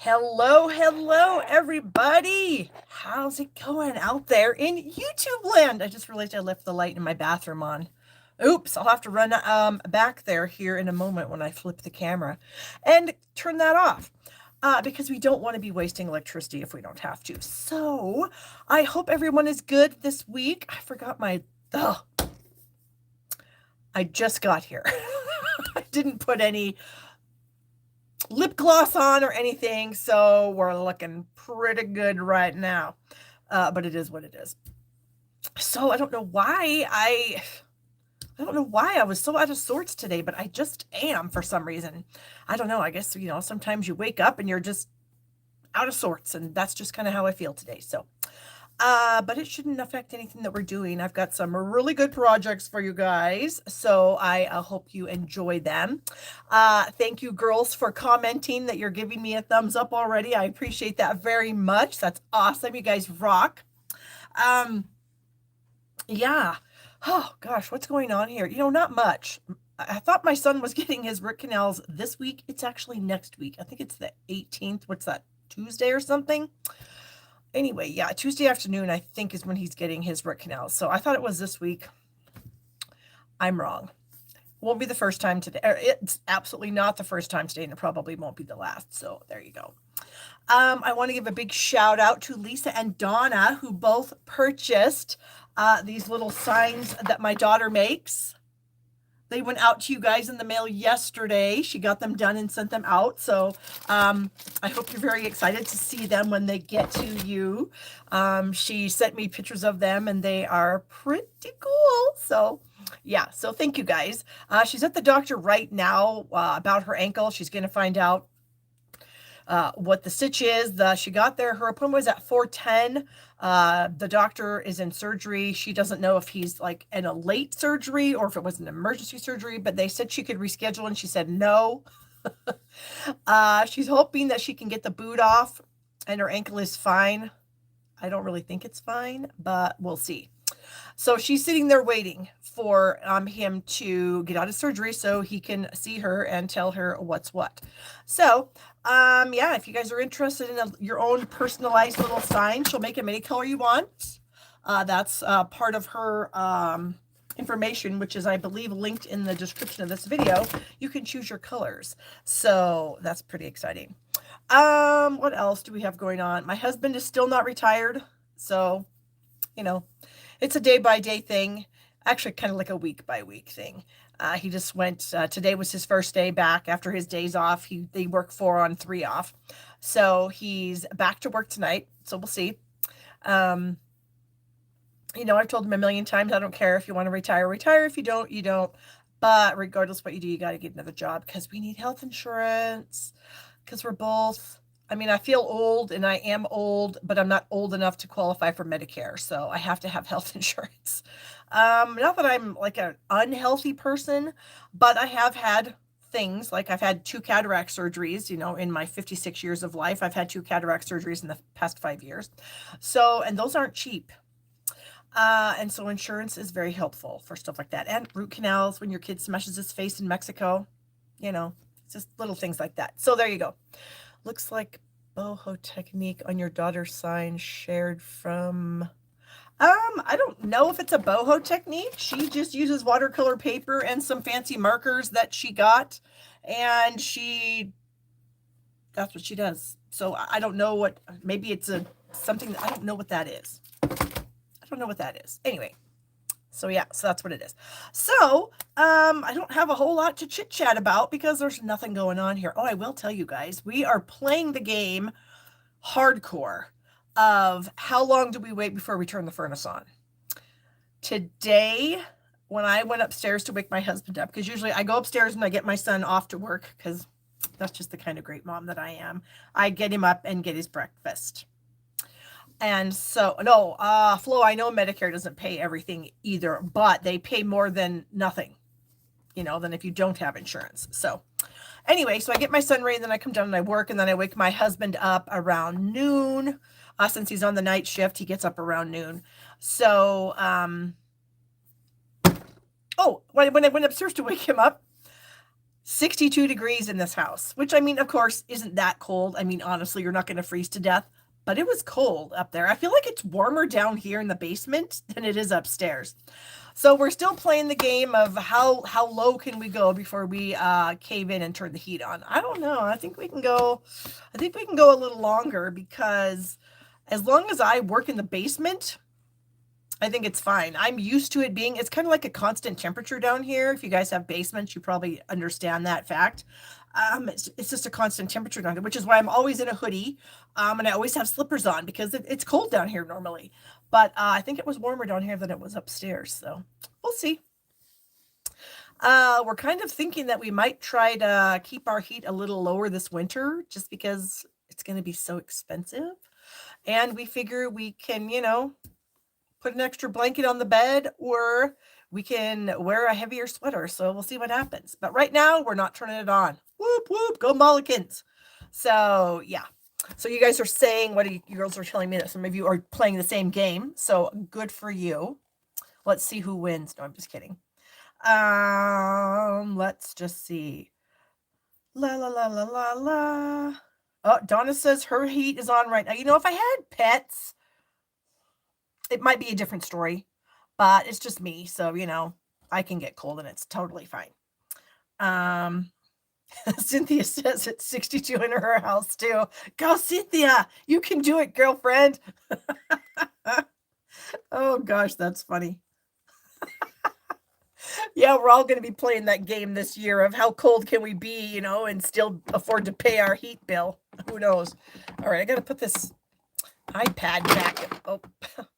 Hello, everybody. How's it going out there in YouTube land? I just realized I left the light in my bathroom on. Oops, I'll have to run back there here in a moment when I flip the camera and turn that off. Because we don't want to be wasting electricity if we don't have to. So I hope everyone is good this week. I forgot I just got here. I didn't put any lip gloss on or anything, so we're looking pretty good right now. But it is what it is. So I don't know why I was so out of sorts today, but I just am for some reason. I don't know. I guess, sometimes you wake up and you're just out of sorts, and that's just kind of how I feel today. So, but it shouldn't affect anything that we're doing. I've got some really good projects for you guys, so I hope you enjoy them. Thank you, girls, for commenting that you're giving me a thumbs up already. I appreciate that very much. That's awesome. You guys rock. Yeah. Oh gosh, what's going on here? Not much. I thought my son was getting his root canals this week. It's actually next week. I think it's the 18th. What's that? Tuesday or something? Anyway, yeah, Tuesday afternoon, I think, is when he's getting his root canals. So I thought it was this week. I'm wrong. Won't be the first time today. It's absolutely not the first time today, and it probably won't be the last. So there you go. I want to give a big shout out to Lisa and Donna, who both purchased these little signs that my daughter makes. They went out to you guys in the mail yesterday. She got them done and sent them out. So I hope you're very excited to see them when they get to you. She sent me pictures of them, and they are pretty cool. So yeah, so thank you guys. She's at the doctor right now about her ankle. She's going to find out what the stitch is. She got there. Her appointment was at 4:10. The doctor is in surgery. She doesn't know if he's like in a late surgery or if it was an emergency surgery, but they said she could reschedule, and she said no. She's hoping that she can get the boot off and her ankle is fine. I don't really think it's fine, but we'll see. So she's sitting there waiting for him to get out of surgery so he can see her and tell her what's what. So, yeah, if you guys are interested in your own personalized little sign, she'll make them any color you want. That's part of her information, which is, I believe, linked in the description of this video. You can choose your colors. So that's pretty exciting. What else do we have going on? My husband is still not retired. So, it's a day-by-day thing, actually kind of like a week-by-week thing. He just went, today was his first day back after his days off. They work 4 on 3 off. So he's back to work tonight, so we'll see. I've told him a million times, I don't care if you want to retire. If you don't, you don't. But regardless what you do, you got to get another job because we need health insurance, because we're both... I feel old, and I am old, but I'm not old enough to qualify for Medicare, so I have to have health insurance. Not that I'm like an unhealthy person, but I have had things, like I've had 2 cataract surgeries, in my 56 years of life. I've had 2 cataract surgeries in the past 5 years. So, and those aren't cheap. And so insurance is very helpful for stuff like that. And root canals when your kid smashes his face in Mexico, just little things like that. So there you go. Looks like boho technique on your daughter's sign shared from... I don't know if it's a boho technique. She just uses watercolor paper and some fancy markers that she got, and that's what she does. So I don't know what, maybe it's something, I don't know what that is. Anyway. So yeah, so that's what it is. So, I don't have a whole lot to chit chat about because there's nothing going on here. Oh, I will tell you guys, we are playing the game hardcore of how long do we wait before we turn the furnace on. Today, when I went upstairs to wake my husband up, because usually I go upstairs when I get my son off to work, because that's just the kind of great mom that I am. I get him up and get his breakfast. And so, no, Flo, I know Medicare doesn't pay everything either, but they pay more than nothing, than if you don't have insurance. So anyway, so I get my son ready, then I come down and I work, and then I wake my husband up around noon. Since he's on the night shift, he gets up around noon. So, when I went upstairs to wake him up, 62 degrees in this house, which I mean, of course, isn't that cold. I mean, honestly, you're not going to freeze to death, but it was cold up there. I feel like it's warmer down here in the basement than it is upstairs. So we're still playing the game of how low can we go before we cave in and turn the heat on. I don't know. I think we can go a little longer because as long as I work in the basement, I think it's fine. I'm used to it being, it's kind of like a constant temperature down here. If you guys have basements, you probably understand that fact. It's just a constant temperature down here, which is why I'm always in a hoodie. And I always have slippers on because it's cold down here normally. But I think it was warmer down here than it was upstairs. So we'll see. We're kind of thinking that we might try to keep our heat a little lower this winter just because it's going to be so expensive. And we figure we can, put an extra blanket on the bed, or we can wear a heavier sweater. So we'll see what happens. But right now, we're not turning it on. Whoop, whoop, go Mulligans. So, yeah. So you guys are saying, you girls are telling me that some of you are playing the same game. So good for you. Let's see who wins. No, I'm just kidding. Let's just see. La, la, la, la, la, la. Oh, Donna says her heat is on right now. If I had pets, it might be a different story, but it's just me. So, I can get cold and it's totally fine. Cynthia says it's 62 in her house too. Go, Cynthia. You can do it, girlfriend. Oh gosh, that's funny. Yeah, we're all going to be playing that game this year of how cold can we be, and still afford to pay our heat bill. Who knows? All right, I got to put this iPad back. Oh,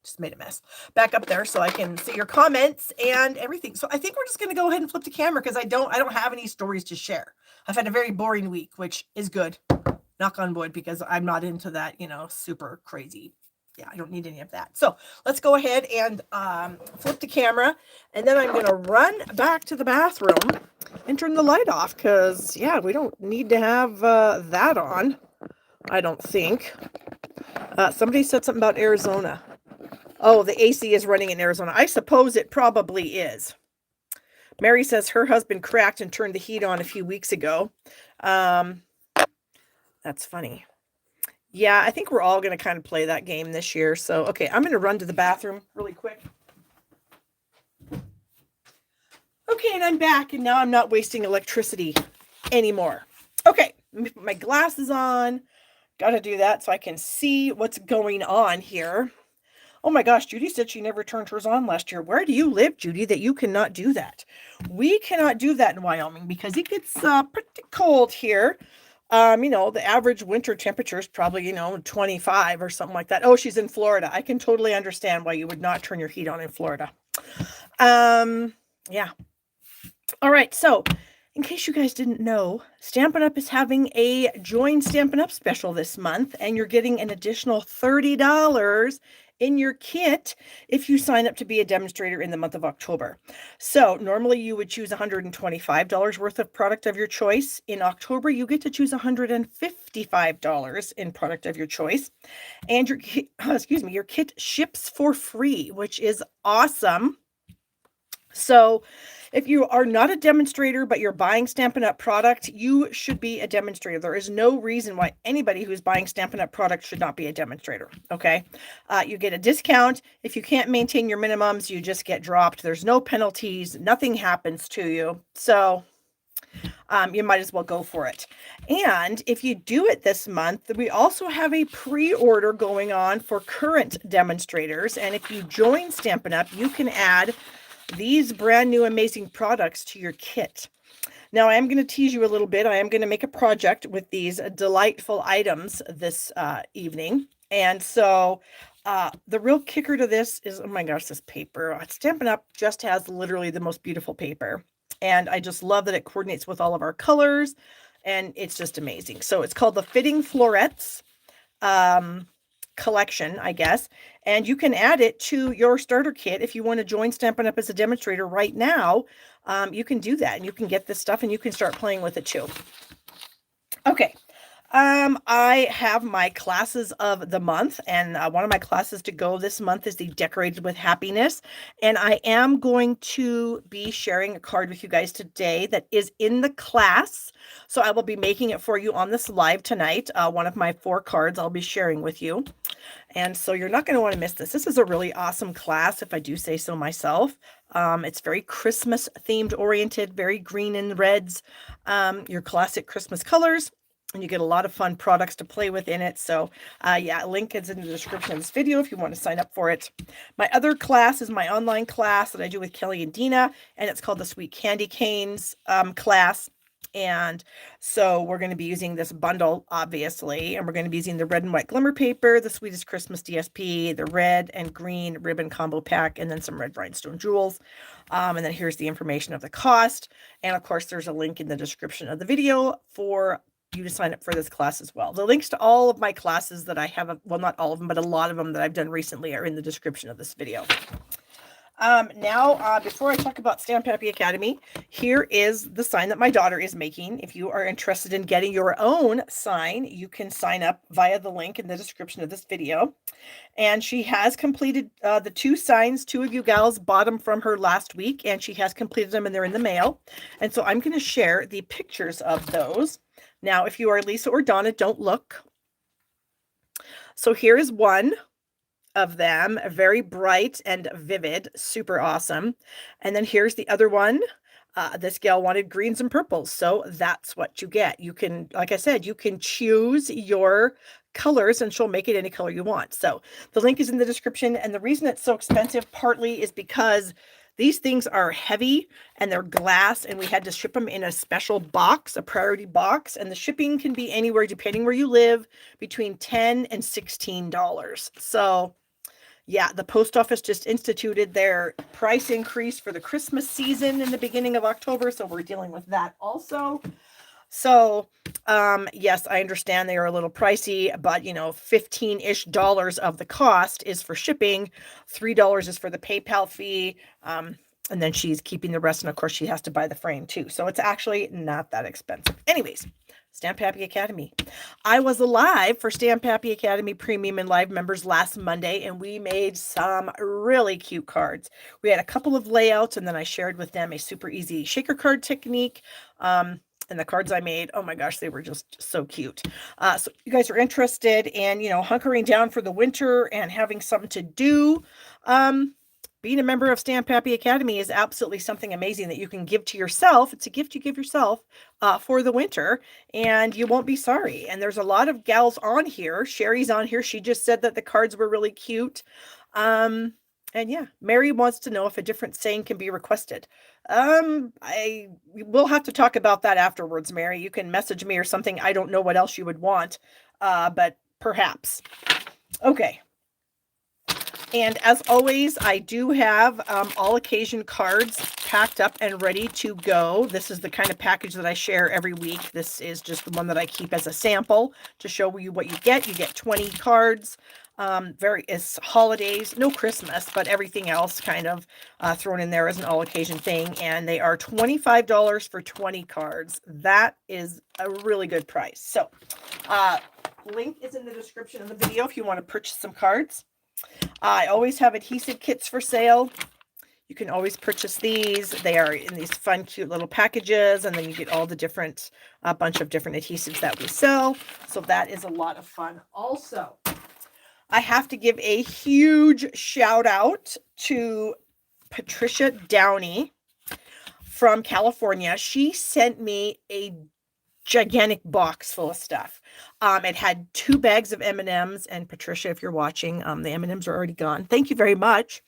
just made a mess. Back up there so I can see your comments and everything. So I think we're just going to go ahead and flip the camera because I don't have any stories to share. I've had a very boring week, which is good. Knock on wood, because I'm not into that, super crazy. Yeah, I don't need any of that. So let's go ahead and flip the camera, and then I'm going to run back to the bathroom and turn the light off because, yeah, we don't need to have that on, I don't think. Somebody said something about Arizona. Oh, the AC is running in Arizona. I suppose it probably is. Mary says her husband cracked and turned the heat on a few weeks ago. That's funny. Yeah, I think we're all going to kind of play that game this year. So, okay, I'm going to run to the bathroom really quick. Okay, and I'm back, and now I'm not wasting electricity anymore. Okay, let me put my glasses on. Got to do that so I can see what's going on here. Oh my gosh, Judy said she never turned hers on last year. Where do you live, Judy, that you cannot do that? We cannot do that in Wyoming because it gets pretty cold here. The average winter temperature is probably, 25 or something like that. Oh, she's in Florida. I can totally understand why you would not turn your heat on in Florida. Yeah. All right. So in case you guys didn't know, Stampin' Up! Is having a Join Stampin' Up! Special this month, and you're getting an additional $30 in your kit if you sign up to be a demonstrator in the month of October. So normally you would choose $125 worth of product of your choice. In October, you get to choose $155 in product of your choice. And your kit ships for free, which is awesome. So if you are not a demonstrator, but you're buying Stampin' Up! Product, you should be a demonstrator. There is no reason why anybody who's buying Stampin' Up! Product should not be a demonstrator, okay? You get a discount. If you can't maintain your minimums, you just get dropped. There's no penalties. Nothing happens to you. So you might as well go for it. And if you do it this month, we also have a pre-order going on for current demonstrators. And if you join Stampin' Up!, you can add these brand new amazing products to your kit. Now, I am going to tease you a little bit. I am going to make a project with these delightful items this evening. And so the real kicker to this is, oh my gosh, this paper. Stampin' Up! Just has literally the most beautiful paper. And I just love that it coordinates with all of our colors. And it's just amazing. So it's called the Fitting Florets collection, I guess, and you can add it to your starter kit. If you want to join Stampin' Up! As a demonstrator right now, you can do that, and you can get this stuff and you can start playing with it too. Okay, I have my classes of the month, and one of my classes to go this month is the Decorated with Happiness. And I am going to be sharing a card with you guys today that is in the class. So I will be making it for you on this live tonight. One of my 4 cards I'll be sharing with you. And so you're not going to want to miss this. This is a really awesome class, if I do say so myself. It's very Christmas themed oriented, very green and reds, your classic Christmas colors. And you get a lot of fun products to play with in it. So yeah, link is in the description of this video if you want to sign up for it. My other class is my online class that I do with Kelly and Dina, and it's called the Sweet Candy Canes class. And so we're going to be using this bundle, obviously, and we're going to be using the red and white glimmer paper, the Sweetest Christmas DSP, the red and green ribbon combo pack, and then some red rhinestone jewels. And then here's the information of the cost. And of course, there's a link in the description of the video for you to sign up for this class as well. The links to all of my classes that I have, well, not all of them, but a lot of them that I've done recently are in the description of this video. Now, before I talk about Stamp Happy Academy, here is the sign that my daughter is making. If you are interested in getting your own sign, you can sign up via the link in the description of this video. And she has completed the 2 signs. 2 of you gals bought them from her last week, and she has completed them, and they're in the mail. And so I'm going to share the pictures of those. Now, if you are Lisa or Donna, don't look. So here is one of them, very bright and vivid, super awesome. And then here's the other one. This gal wanted greens and purples, so that's what you get. You can, like I said, you can choose your colors and she'll make it any color you want. So the link is in the description. And the reason it's so expensive partly is because these things are heavy and they're glass, and we had to ship them in a special box, a priority box, and the shipping can be anywhere, depending where you live, between $10 and $16. So yeah, the post office just instituted their price increase for the Christmas season in the beginning of October, so we're dealing with that also. So yes, I understand they are a little pricey, but you know, $15-ish of the cost is for shipping, $3 is for the PayPal fee, and then she's keeping the rest, and of course she has to buy the frame too. So it's actually not that expensive. Anyways, Stamp Happy Academy. I was live for Stamp Happy Academy Premium and Live members last Monday, and we made some really cute cards. We had a couple of layouts, and then I shared with them a super easy shaker card technique. And the cards I made, oh my gosh, they were just so cute. So you guys are interested in, you know, hunkering down for the winter and having something to do. Being a member of Stamp Happy Academy is absolutely something amazing that you can give to yourself. It's a gift you give yourself for the winter, and you won't be sorry. And there's a lot of gals on here. Sherry's on here. She just said that the cards were really cute. And yeah, Mary wants to know if a different saying can be requested. I will have to talk about that afterwards, Mary. You can message me or something. I don't know what else you would want, but perhaps. Okay. And as always, I do have all occasion cards packed up and ready to go. This is the kind of package that I share every week. This is just the one that I keep as a sample to show you what you get. You get 20 cards. It's holidays, no Christmas, but everything else kind of thrown in there as an all occasion thing. And they are $25 for 20 cards. That is a really good price. So link is in the description of the video if you want to purchase some cards. I always have adhesive kits for sale. You can always purchase these. They are in these fun, cute little packages, and then you get all the different, a bunch of different adhesives that we sell. So that is a lot of fun. Also, I have to give a huge shout out to Patricia Downey from California. She sent me a gigantic box full of stuff. It had 2 bags of M&Ms, and Patricia, if you're watching, the M&Ms are already gone. Thank you very much.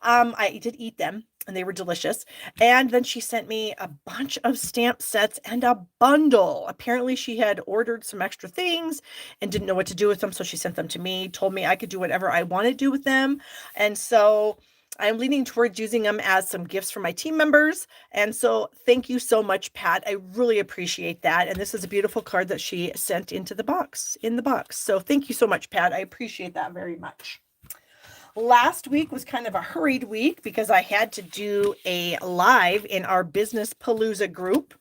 I did eat them, and they were delicious. And then she sent me a bunch of stamp sets and a bundle. Apparently she had ordered some extra things and didn't know what to do with them, so she sent them to me, told me I could do whatever I want to do with them. And so I'm leaning towards using them as some gifts for my team members. And so thank you so much, Pat. I really appreciate that. And this is a beautiful card that she sent into the box, So thank you so much, Pat. I appreciate that very much. Last week was kind of a hurried week because I had to do a live in our Business Palooza group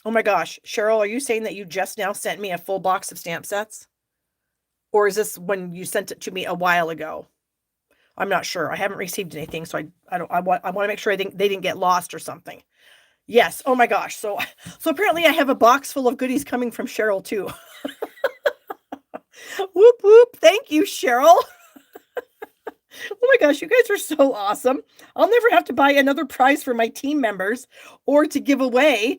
Oh my gosh. Cheryl, are you saying that you just now sent me a full box of stamp sets? Or is this when you sent it to me a while ago? I'm not sure. I haven't received anything, so I want to make sure they didn't get lost or something. Yes. Oh my gosh. So apparently I have a box full of goodies coming from Cheryl too. Whoop whoop. Thank you, Cheryl. Oh my gosh, you guys are so awesome. I'll never have to buy another prize for my team members or to give away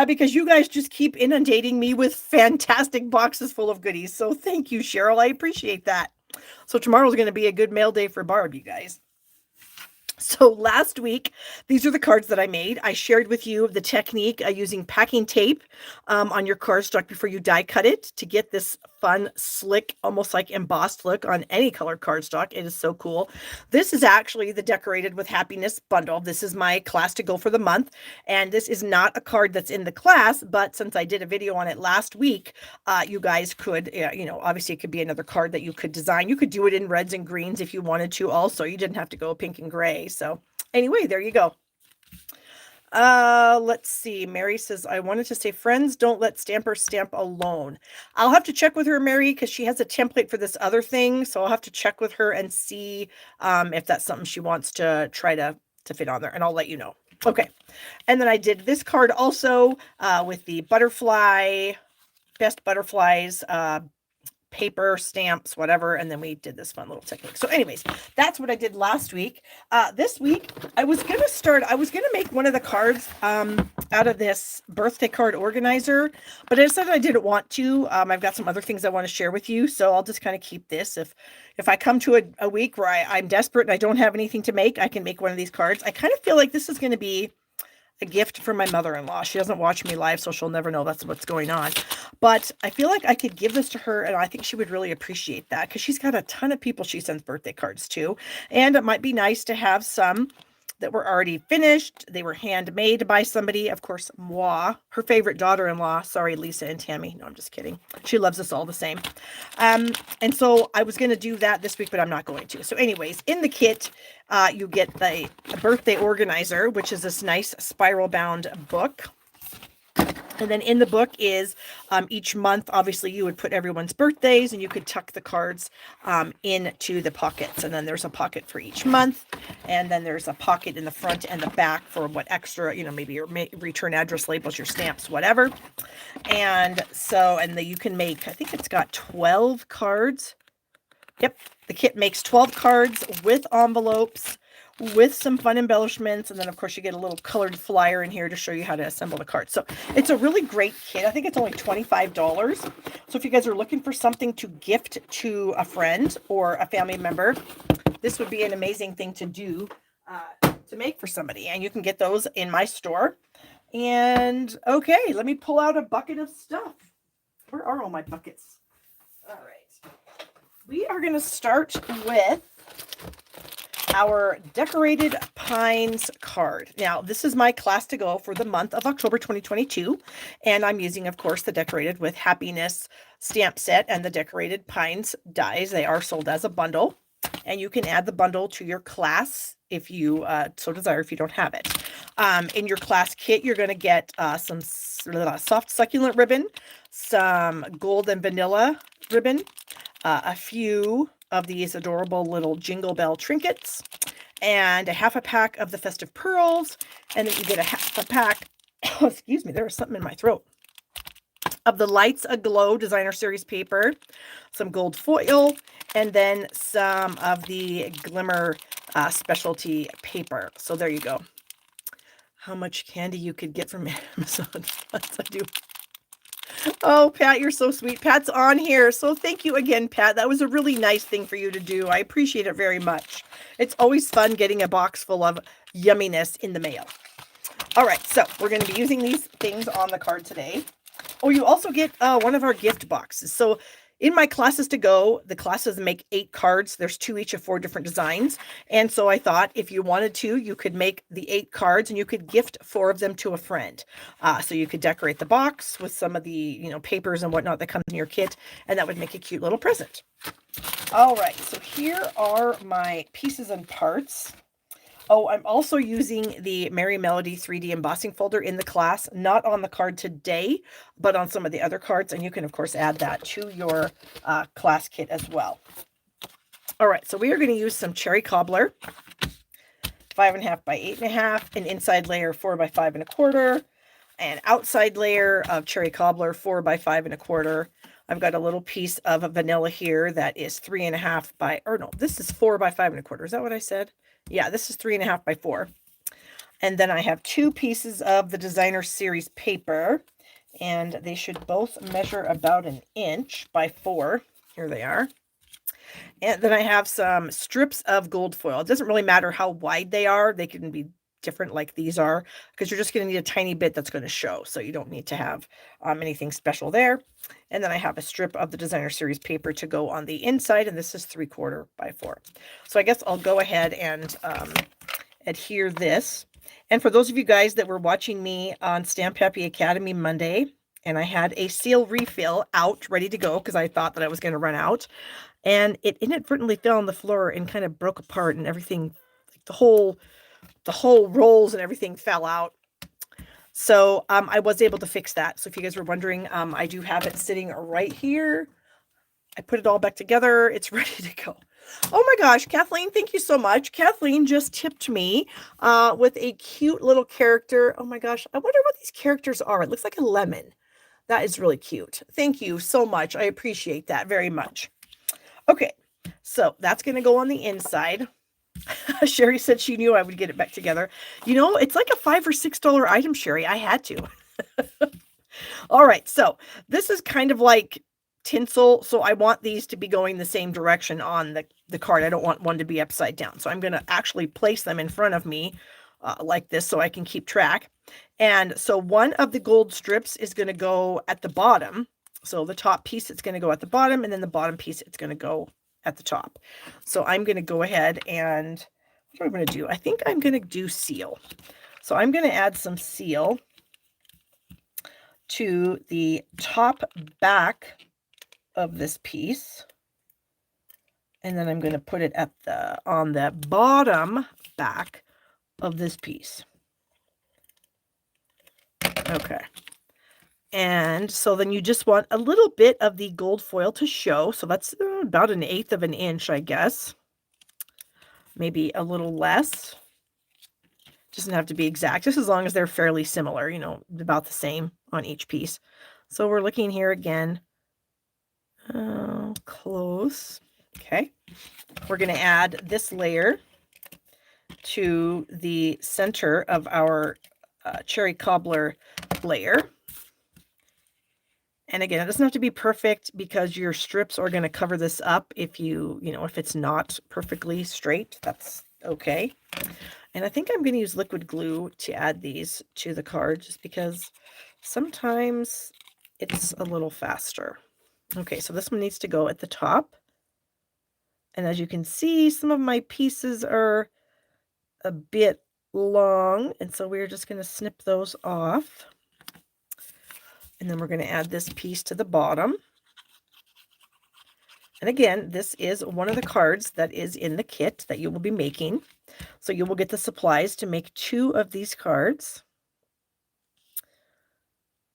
because you guys just keep inundating me with fantastic boxes full of goodies. So thank you, Cheryl. I appreciate that. So tomorrow's going to be a good mail day for Barb, you guys. So last week, these are the cards that I made. I shared with you the technique using packing tape on your cardstock before you die cut it to get this fun, slick, almost like embossed look on any colored cardstock. It is so cool. This is actually the Decorated with Happiness bundle. This is my class to go for the month. And this is not a card that's in the class, but since I did a video on it last week, you guys could, obviously it could be another card that you could design. You could do it in reds and greens if you wanted to also. You didn't have to go pink and gray. So anyway, there you go. Let's see. Mary says, I wanted to say, friends don't let stampers stamp alone. I'll have to check with her, Mary, because she has a template for this other thing. So I'll have to check with her and see if that's something she wants to try to fit on there. And I'll let you know. Okay. And then I did this card also with the butterfly, best butterflies, paper, stamps, whatever. And then we did this fun little technique. So anyways, that's what I did last week. This week, I was going to make one of the cards out of this birthday card organizer, but I decided I didn't want to. I've got some other things I want to share with you. So I'll just kind of keep this. If I come to a week where I'm desperate and I don't have anything to make, I can make one of these cards. I kind of feel like this is going to be a gift from my mother-in-law. She doesn't watch me live, so she'll never know that's what's going on. But I feel like I could give this to her, and I think she would really appreciate that because she's got a ton of people she sends birthday cards to. And it might be nice to have some that were already finished. They were handmade by somebody. Of course, moi, her favorite daughter-in-law. Sorry, Lisa and Tammy. No, I'm just kidding. She loves us all the same. And so I was going to do that this week, but I'm not going to. So anyways, in the kit, you get the birthday organizer, which is this nice spiral bound book. And then in the book is each month, obviously you would put everyone's birthdays and you could tuck the cards into the pockets. And then there's a pocket for each month. And then there's a pocket in the front and the back for what extra, maybe your return address labels, your stamps, whatever. And so, and then you can make, I think it's got 12 cards. Yep. The kit makes 12 cards with envelopes, with some fun embellishments. And then of course you get a little colored flyer in here to show you how to assemble the cards. So it's a really great kit. I think it's only $25. So if you guys are looking for something to gift to a friend or a family member, this would be an amazing thing to do, to make for somebody. And you can get those in my store. And okay, let me pull out a bucket of stuff. Where are all my buckets? All right. We are going to start with our Decorated Pines card. Now, this is my class to go for the month of October 2022. And I'm using, of course, the Decorated with Happiness stamp set and the Decorated Pines dies. They are sold as a bundle. And you can add the bundle to your class if you so desire, if you don't have it. In your class kit, you're going to get some soft succulent ribbon, some gold and vanilla ribbon, a few of these adorable little jingle bell trinkets, and a half a pack of the festive pearls, and then you get a half a pack, oh, excuse me, there was something in my throat, of the Lights Aglow designer series paper, some gold foil, and then some of the glimmer specialty paper. So there you go. How much candy you could get from Amazon. I do. Oh, Pat, you're so sweet. Pat's on here. So thank you again, Pat. That was a really nice thing for you to do. I appreciate it very much. It's always fun getting a box full of yumminess in the mail. All right, so we're going to be using these things on the card today. Oh, you also get one of our gift boxes. So in my classes to go, the classes make 8 cards. There's 2 each of 4 different designs. And so I thought if you wanted to, you could make the 8 cards and you could gift 4 of them to a friend. So you could decorate the box with some of the, papers and whatnot that comes in your kit, and that would make a cute little present. All right, so here are my pieces and parts. Oh, I'm also using the Merry Melody 3D embossing folder in the class, not on the card today, but on some of the other cards. And you can, of course, add that to your class kit as well. All right, so we are going to use some cherry cobbler, 5.5 by 8.5, an inside layer 4 by 5.25, an outside layer of cherry cobbler 4 by 5.25. I've got a little piece of vanilla here that is 3.5 by, or no, this is 4 by 5.25. Is that what I said? Yeah, this is 3.5 by 4. And then I have 2 pieces of the designer series paper, and they should both measure about 1 inch by 4. Here they are. And then I have some strips of gold foil. It doesn't really matter how wide they are. They can be different like these are, because you're just going to need a tiny bit that's going to show. So you don't need to have anything special there. And then I have a strip of the designer series paper to go on the inside, and this is 3/4 by 4. So I guess I'll go ahead and adhere this. And for those of you guys that were watching me on Stamp Happy Academy Monday, and I had a seal refill out ready to go because I thought that I was going to run out, and it inadvertently fell on the floor and kind of broke apart, and everything, like the whole rolls and everything fell out. So I was able to fix that. So if you guys were wondering, I do have it sitting right here. I put it all back together. It's ready to go. Oh my gosh, Kathleen, thank you so much. Kathleen just tipped me with a cute little character. Oh my gosh, I wonder what these characters are. It looks like a lemon. That is really cute. Thank you so much. I appreciate that very much. Okay, so that's going to go on the inside. Sherry said she knew I would get it back together. You know, it's like a $5 or $6 item, Sherry. I had to. All right, so this is kind of like tinsel, so I want these to be going the same direction on the card. I don't want one to be upside down. So I'm going to actually place them in front of me like this so I can keep track. And so one of the gold strips is going to go at the bottom. So the top piece, it's going to go at the bottom, and then the bottom piece, it's going to go at the top. So I'm going to go ahead and, what am I going to do? I think I'm going to do seal. So I'm going to add some seal to the top back of this piece. And then I'm going to put it at on the bottom back of this piece. Okay. And so then you just want a little bit of the gold foil to show. So that's about 1/8 of an inch, I guess. Maybe a little less. Doesn't have to be exact, just as long as they're fairly similar, you know, about the same on each piece. So we're looking here again. Close. Okay. We're going to add this layer to the center of our cherry cobbler layer. And again, it doesn't have to be perfect because your strips are going to cover this up. If if it's not perfectly straight, that's okay. And I think I'm going to use liquid glue to add these to the card just because sometimes it's a little faster. Okay, so this one needs to go at the top. And as you can see, some of my pieces are a bit long, and so we're just going to snip those off. And then we're going to add this piece to the bottom. And again, this is one of the cards that is in the kit that you will be making. So you will get the supplies to make 2 of these cards.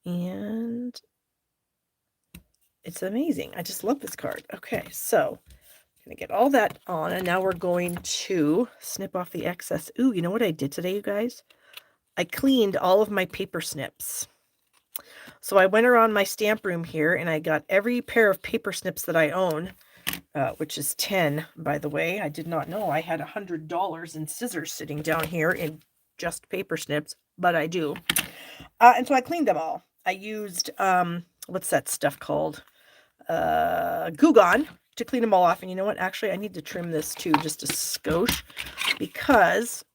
And it's amazing. I just love this card. Okay, so I'm going to get all that on, and now we're going to snip off the excess. Ooh, you know what I did today, you guys? I cleaned all of my paper snips. So I went around my stamp room here, and I got every pair of paper snips that I own, which is 10, by the way. I did not know I had $100 in scissors sitting down here in just paper snips, but I do. And so I cleaned them all. I used, what's that stuff called? Goo Gone to clean them all off. And you know what? Actually, I need to trim this too, just a skosh, because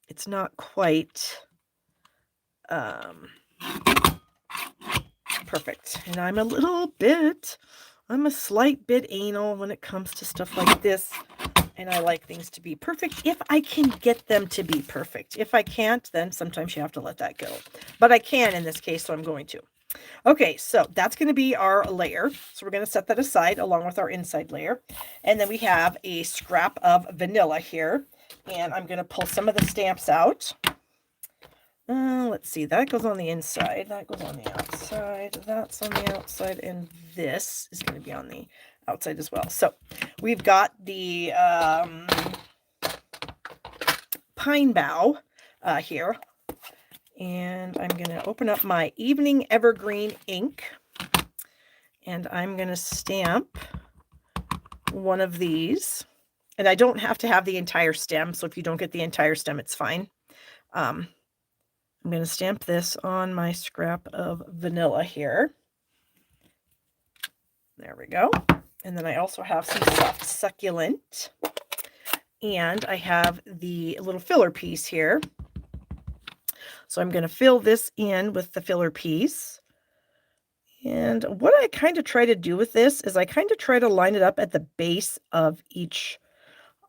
it's not quite perfect. And I'm a slight bit anal when it comes to stuff like this. And I like things to be perfect if I can get them to be perfect. If I can't, then sometimes you have to let that go. But I can in this case, so I'm going to. Okay, so that's going to be our layer. So we're going to set that aside along with our inside layer. And then we have a scrap of vanilla here. And I'm going to pull some of the stamps out. Let's see, that goes on the inside, that goes on the outside, that's on the outside, and this is going to be on the outside as well. So we've got the pine bough here, and I'm going to open up my Evening Evergreen ink, and I'm going to stamp one of these. And I don't have to have the entire stem, so if you don't get the entire stem, it's fine. I'm going to stamp this on my scrap of vanilla here. There we go. And then I also have some soft succulent. And I have the little filler piece here. So I'm going to fill this in with the filler piece. And what I kind of try to do with this is I kind of try to line it up at the base of each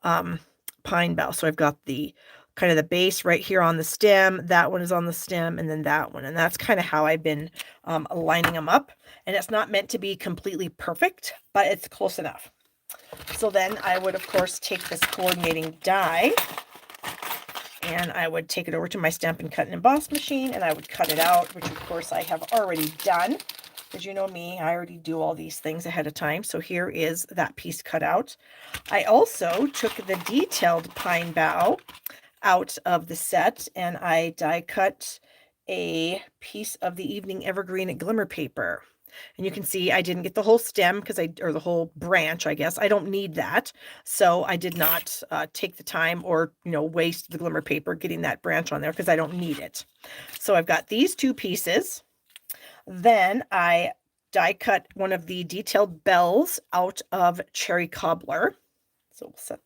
pine bough. So I've got the kind of the base right here on the stem, that one is on the stem, and then that one. And that's kind of how I've been lining them up. And it's not meant to be completely perfect, but it's close enough. So then I would, of course, take this coordinating die, and I would take it over to my Stampin' Cut and Emboss machine, and I would cut it out, which, of course, I have already done. Because you know me, I already do all these things ahead of time. So here is that piece cut out. I also took the detailed pine bough out of the set, and I die cut a piece of the Evening Evergreen glimmer paper. And you can see I didn't get the whole stem or the whole branch, I guess. I don't need that. So I did not take the time or, waste the glimmer paper getting that branch on there because I don't need it. So I've got these two pieces. Then I die cut one of the detailed bells out of Cherry Cobbler. So we'll set,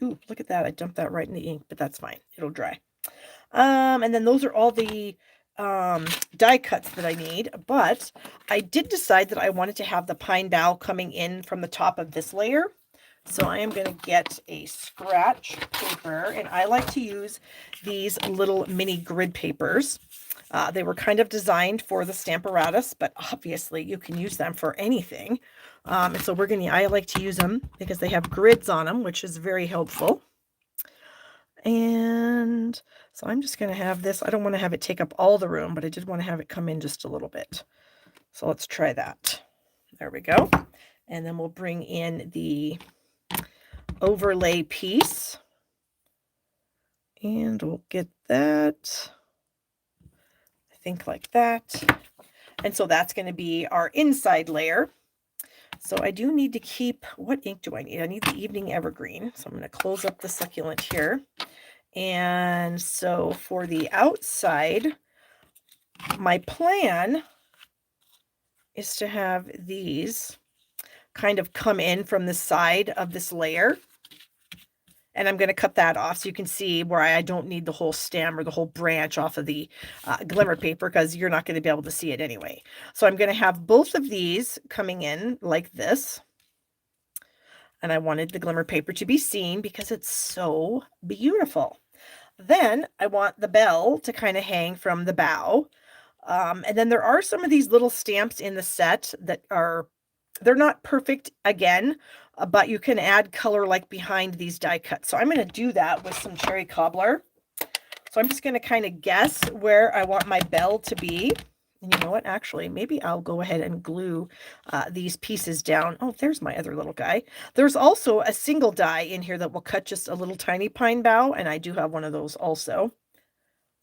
ooh, look at that. I dumped that right in the ink, but that's fine. It'll dry. And then those are all the die cuts that I need, but I did decide that I wanted to have the pine bough coming in from the top of this layer. So I am going to get a scratch paper, and I like to use these little mini grid papers. They were kind of designed for the Stamparatus, but obviously you can use them for anything. And so I like to use them because they have grids on them, which is very helpful. And so I'm just going to have this. I don't want to have it take up all the room, but I did want to have it come in just a little bit. So let's try that. There we go. And then we'll bring in the overlay piece. And we'll get that, I think, like that. And so that's going to be our inside layer. So I do need to keep, what ink do I need? I need the Evening Evergreen. So I'm going to close up the succulent here. And so for the outside, my plan is to have these kind of come in from the side of this layer. And I'm going to cut that off so you can see where I don't need the whole stem or the whole branch off of the glimmer paper, because you're not going to be able to see it anyway. So I'm going to have both of these coming in like this. And I wanted the glimmer paper to be seen because it's so beautiful. Then I want the bell to kind of hang from the bow. And then there are some of these little stamps in the set that they're not perfect again, but you can add color like behind these die cuts. So I'm going to do that with some Cherry Cobbler. So I'm just going to kind of guess where I want my bell to be. And you know what? Actually, maybe I'll go ahead and glue these pieces down. Oh, there's my other little guy. There's also a single die in here that will cut just a little tiny pine bough. And I do have one of those also.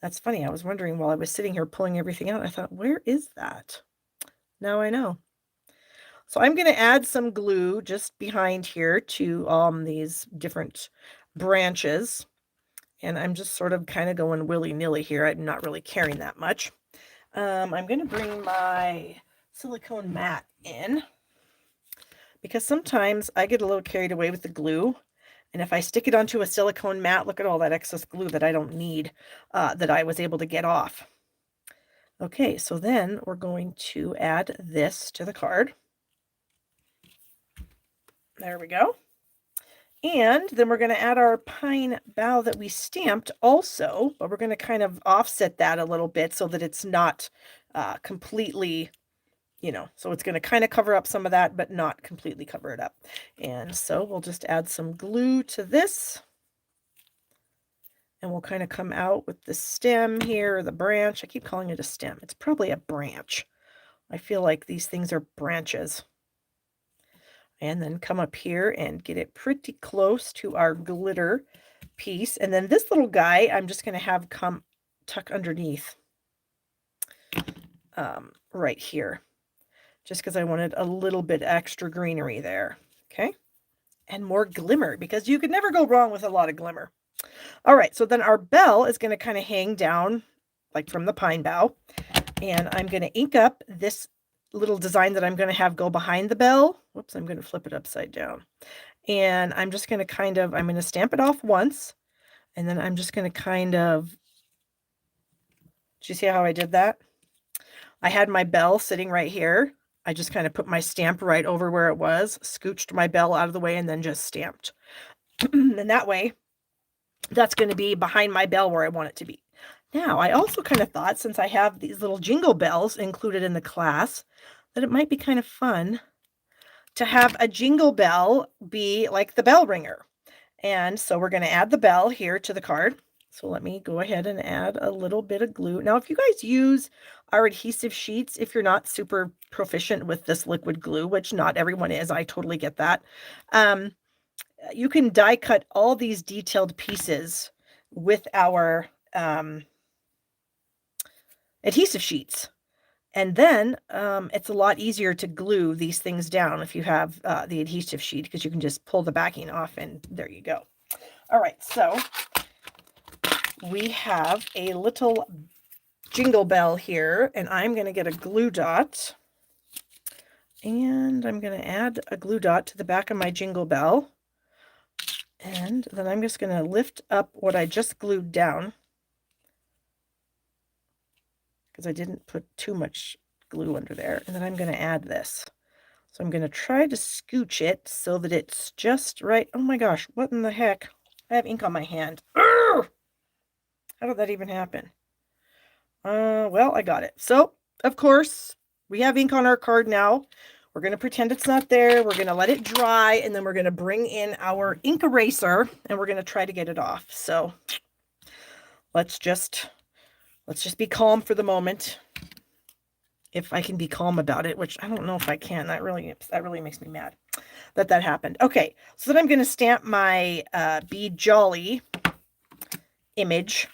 That's funny. I was wondering while I was sitting here pulling everything out, I thought, where is that? Now I know. So I'm going to add some glue just behind here to these different branches. And I'm just sort of kind of going willy-nilly here. I'm not really caring that much. I'm going to bring my silicone mat in because sometimes I get a little carried away with the glue. And if I stick it onto a silicone mat, look at all that excess glue that I don't need, that I was able to get off. Okay, so then we're going to add this to the card. There we go. And then we're going to add our pine bough that we stamped also, but we're going to kind of offset that a little bit so that it's not completely, so it's going to kind of cover up some of that, but not completely cover it up. And so we'll just add some glue to this. And we'll kind of come out with the stem here, or the branch. I keep calling it a stem. It's probably a branch. I feel like these things are branches. And then come up here and get it pretty close to our glitter piece. And then this little guy, I'm just going to have come tuck underneath right here, just because I wanted a little bit extra greenery there. Okay. And more glimmer, because you could never go wrong with a lot of glimmer. All right. So then our bell is going to kind of hang down like from the pine bough. And I'm going to ink up this little design that I'm going to have go behind the bell. Whoops, I'm going to flip it upside down. And I'm just going to I'm going to stamp it off once. And then I'm just going to do you see how I did that? I had my bell sitting right here. I just kind of put my stamp right over where it was, scooched my bell out of the way, and then just stamped. And that way, that's going to be behind my bell where I want it to be. Now, I also kind of thought, since I have these little jingle bells included in the class, that it might be kind of fun to have a jingle bell be like the bell ringer. And so we're going to add the bell here to the card. So let me go ahead and add a little bit of glue. Now, if you guys use our adhesive sheets, if you're not super proficient with this liquid glue, which not everyone is, I totally get that. You can die cut all these detailed pieces with our adhesive sheets. And then it's a lot easier to glue these things down if you have the adhesive sheet, because you can just pull the backing off and there you go. All right, so we have a little jingle bell here, and I'm going to get a glue dot. And I'm going to add a glue dot to the back of my jingle bell. And then I'm just going to lift up what I just glued down, because I didn't put too much glue under there. And then I'm going to add this. So I'm going to try to scooch it so that it's just right. Oh my gosh, what in the heck? I have ink on my hand. Urgh! How did that even happen? Well, I got it. So, of course, we have ink on our card now. We're going to pretend it's not there. We're going to let it dry, and then we're going to bring in our ink eraser, and we're going to try to get it off. So let's just be calm for the moment. If I can be calm about it, which I don't know if I can. That really makes me mad that happened. Okay, so then I'm going to stamp my Be Jolly image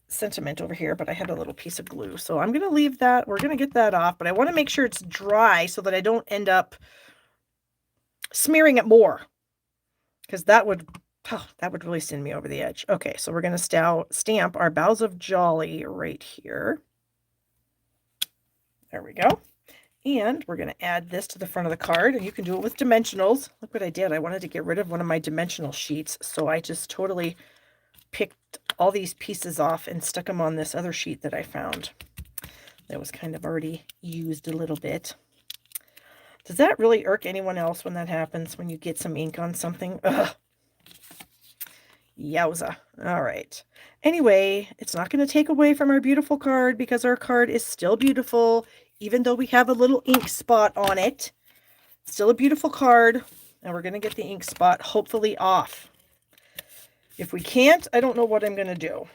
sentiment over here, but I had a little piece of glue. So I'm going to leave that. We're going to get that off, but I want to make sure it's dry so that I don't end up smearing it more, because that would really send me over the edge. Okay, so we're going to stamp our Boughs of Jolly right here. There we go. And we're going to add this to the front of the card, and you can do it with dimensionals. Look what I did. I wanted to get rid of one of my dimensional sheets, so I just totally picked all these pieces off and stuck them on this other sheet that I found that was kind of already used a little bit. Does that really irk anyone else when that happens, when you get some ink on something? Ugh. Yowza. All right. Anyway, it's not going to take away from our beautiful card, because our card is still beautiful, even though we have a little ink spot on it. Still a beautiful card, and we're going to get the ink spot hopefully off. If we can't, I don't know what I'm going to do.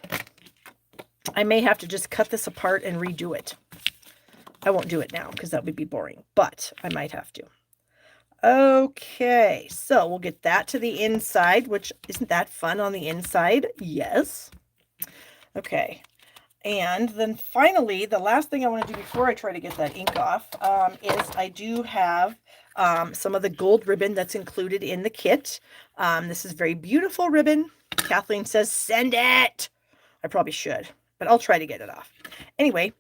I may have to just cut this apart and redo it. I won't do it now because that would be boring, but I might have to. Okay, so we'll get that to the inside, which isn't that fun on the inside? Yes. Okay, and then finally, the last thing I want to do before I try to get that ink off is I do have some of the gold ribbon that's included in the kit. This is very beautiful ribbon. Kathleen says, send it. I probably should, but I'll try to get it off. Anyway,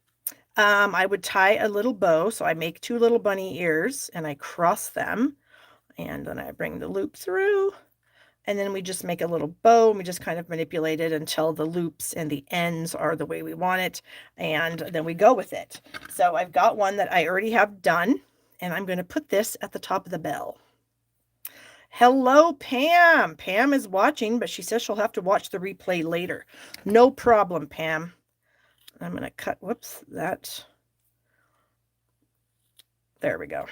I would tie a little bow. So I make 2 little bunny ears and I cross them, and then I bring the loop through, and then we just make a little bow, and we just kind of manipulate it until the loops and the ends are the way we want it. And then we go with it. So I've got one that I already have done, and I'm going to put this at the top of the bell. Hello, Pam. Pam is watching, but she says she'll have to watch the replay later. No problem, Pam. I'm going to cut, whoops, that. There we go.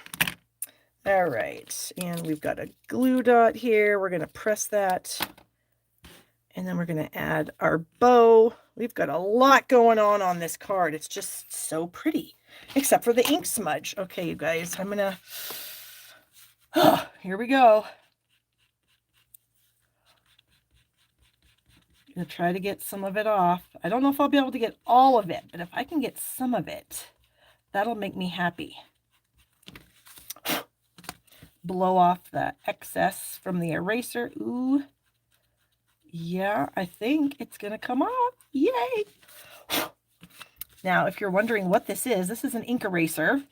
All right, and we've got a glue dot here. We're going to press that, And then we're going to add our bow. We've got a lot going on this card. It's just so pretty, except for the ink smudge. Okay, you guys, I'm going to, here we go. I'm going to try to get some of it off. I don't know if I'll be able to get all of it, but if I can get some of it, that'll make me happy. Blow off the excess from the eraser. Ooh. Yeah, I think it's going to come off. Yay! Now, if you're wondering what this is an ink eraser.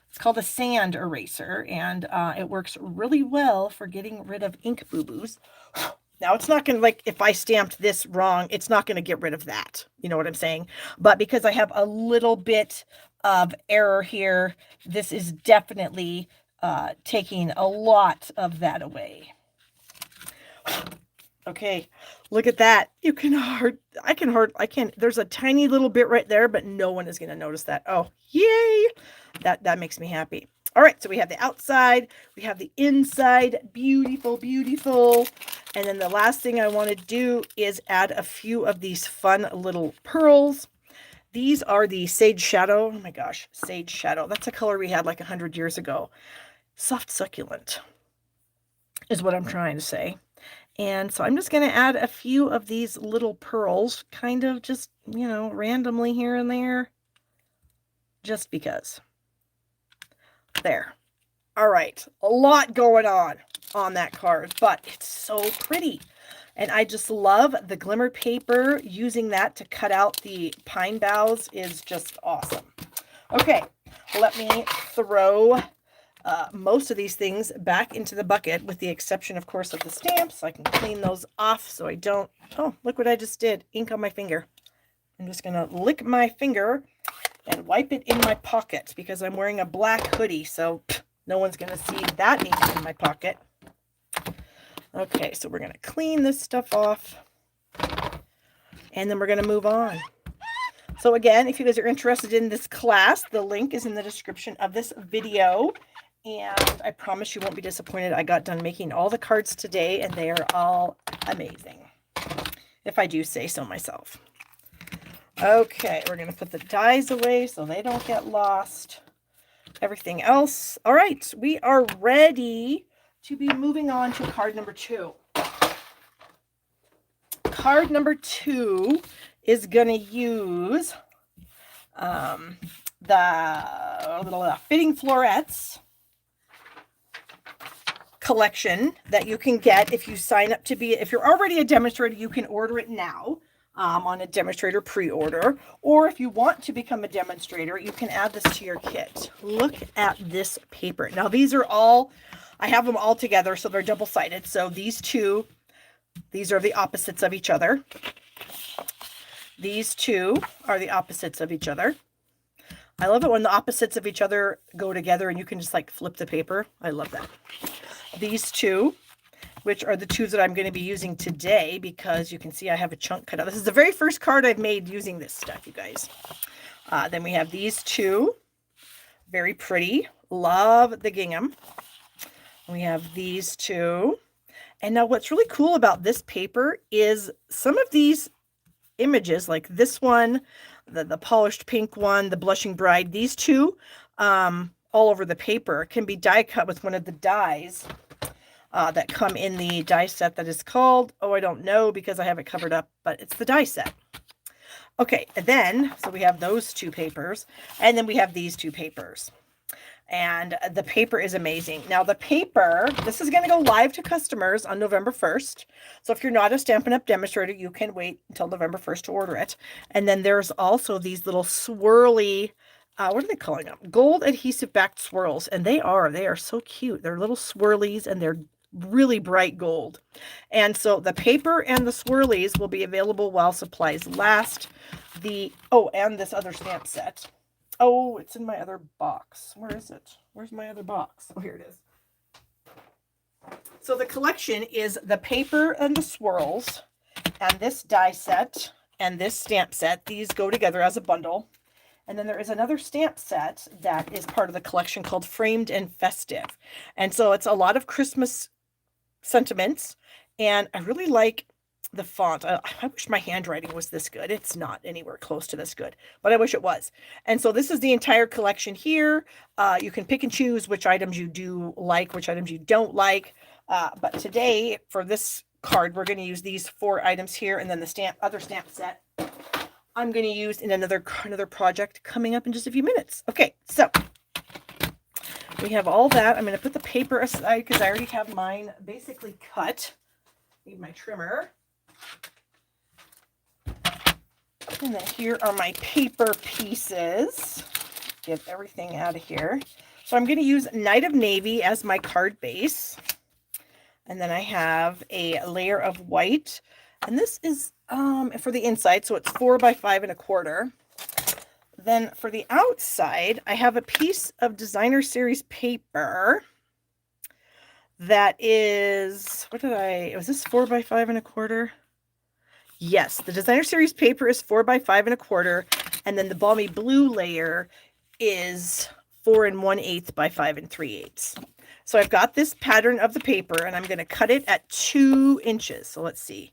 It's called a sand eraser, and it works really well for getting rid of ink boo-boos. Now, it's not going to, like, if I stamped this wrong, it's not going to get rid of that. You know what I'm saying? But because I have a little bit of error here, this is definitely taking a lot of that away. Okay, look at that. You can there's a tiny little bit right there, but no one is going to notice that. Oh, yay. That makes me happy. All right, so we have the outside, we have the inside. Beautiful, beautiful. And then the last thing I want to do is add a few of these fun little pearls. These are the Sage Shadow. Oh my gosh, Sage Shadow. That's a color we had like 100 years ago. Soft succulent is what I'm trying to say. And so I'm just going to add a few of these little pearls, kind of just, you know, randomly here and there, just because. There. All right. A lot going on that card, but it's so pretty. And I just love the glimmer paper. Using that to cut out the pine boughs is just awesome. Okay, let me throw most of these things back into the bucket, with the exception, of course, of the stamps. I can clean those off so I don't... Oh, look what I just did. Ink on my finger. I'm just going to lick my finger and wipe it in my pocket because I'm wearing a black hoodie, so no one's going to see that ink in my pocket. Okay, so we're going to clean this stuff off, and then we're going to move on. So again, if you guys are interested in this class, the link is in the description of this video. And I promise you won't be disappointed. I got done making all the cards today, and they are all amazing, if I do say so myself. Okay, we're going to put the dies away so they don't get lost. Everything else. All right, we are ready to be moving on to card number 2. Card number 2 is going to use the Fitting Florets collection that you can get if you sign up to be, if you're already a demonstrator, you can order it now on a demonstrator pre-order, or if you want to become a demonstrator, you can add this to your kit. Look at this paper. Now these are all, I have them all together, so they're double-sided. So these two, these are the opposites of each other. These two are the opposites of each other. I love it when the opposites of each other go together and you can just like flip the paper. I love that. These two, which are the two that I'm going to be using today, because you can see I have a chunk cut out. This is the very first card I've made using this stuff, you guys. Then we have these two. Very pretty. Love the gingham. We have these two. And now what's really cool about this paper is some of these images, like this one, the polished pink one, the blushing bride, these two all over the paper can be die cut with one of the dies that come in the die set that is called, oh, I don't know because I have it covered up, but it's the die set. Okay, and then, so we have those two papers, and then we have these two papers. And the paper is amazing. Now the paper, this is going to go live to customers on November 1st. So if you're not a Stampin' Up! Demonstrator, you can wait until November 1st to order it. And then there's also these little swirly, what are they calling them? Gold adhesive backed swirls. And they are so cute. They're little swirlies and they're really bright gold. And so the paper and the swirlies will be available while supplies last. And this other stamp set. Oh, it's in my other box. Where is it? Where's my other box? Oh, here it is. So the collection is the paper and the swirls, and this die set, and this stamp set. These go together as a bundle. And then there is another stamp set that is part of the collection called Framed and Festive. And so it's a lot of Christmas sentiments. And I really like the font. I wish my handwriting was this good. It's not anywhere close to this good, but I wish it was. And so this is the entire collection here. You can pick and choose which items you do like, which items you don't like. But today, for this card, we're going to use these 4 items here, and then the other stamp set I'm going to use in another project coming up in just a few minutes. Okay, so we have all that. I'm going to put the paper aside because I already have mine basically cut. Need my trimmer. And then here are my paper pieces. Get everything out of here. So I'm going to use Night of Navy as my card base. And then I have a layer of white. And this is for the inside, so it's 4 by 5 1/4. Then for the outside, I have a piece of Designer Series paper that is, was this 4 by 5 1/4? Yes, the Designer Series paper is 4 by 5 1/4, and then the Balmy Blue layer is 4 1/8 by 5 3/8. So I've got this pattern of the paper, and I'm going to cut it at 2 inches. So let's see.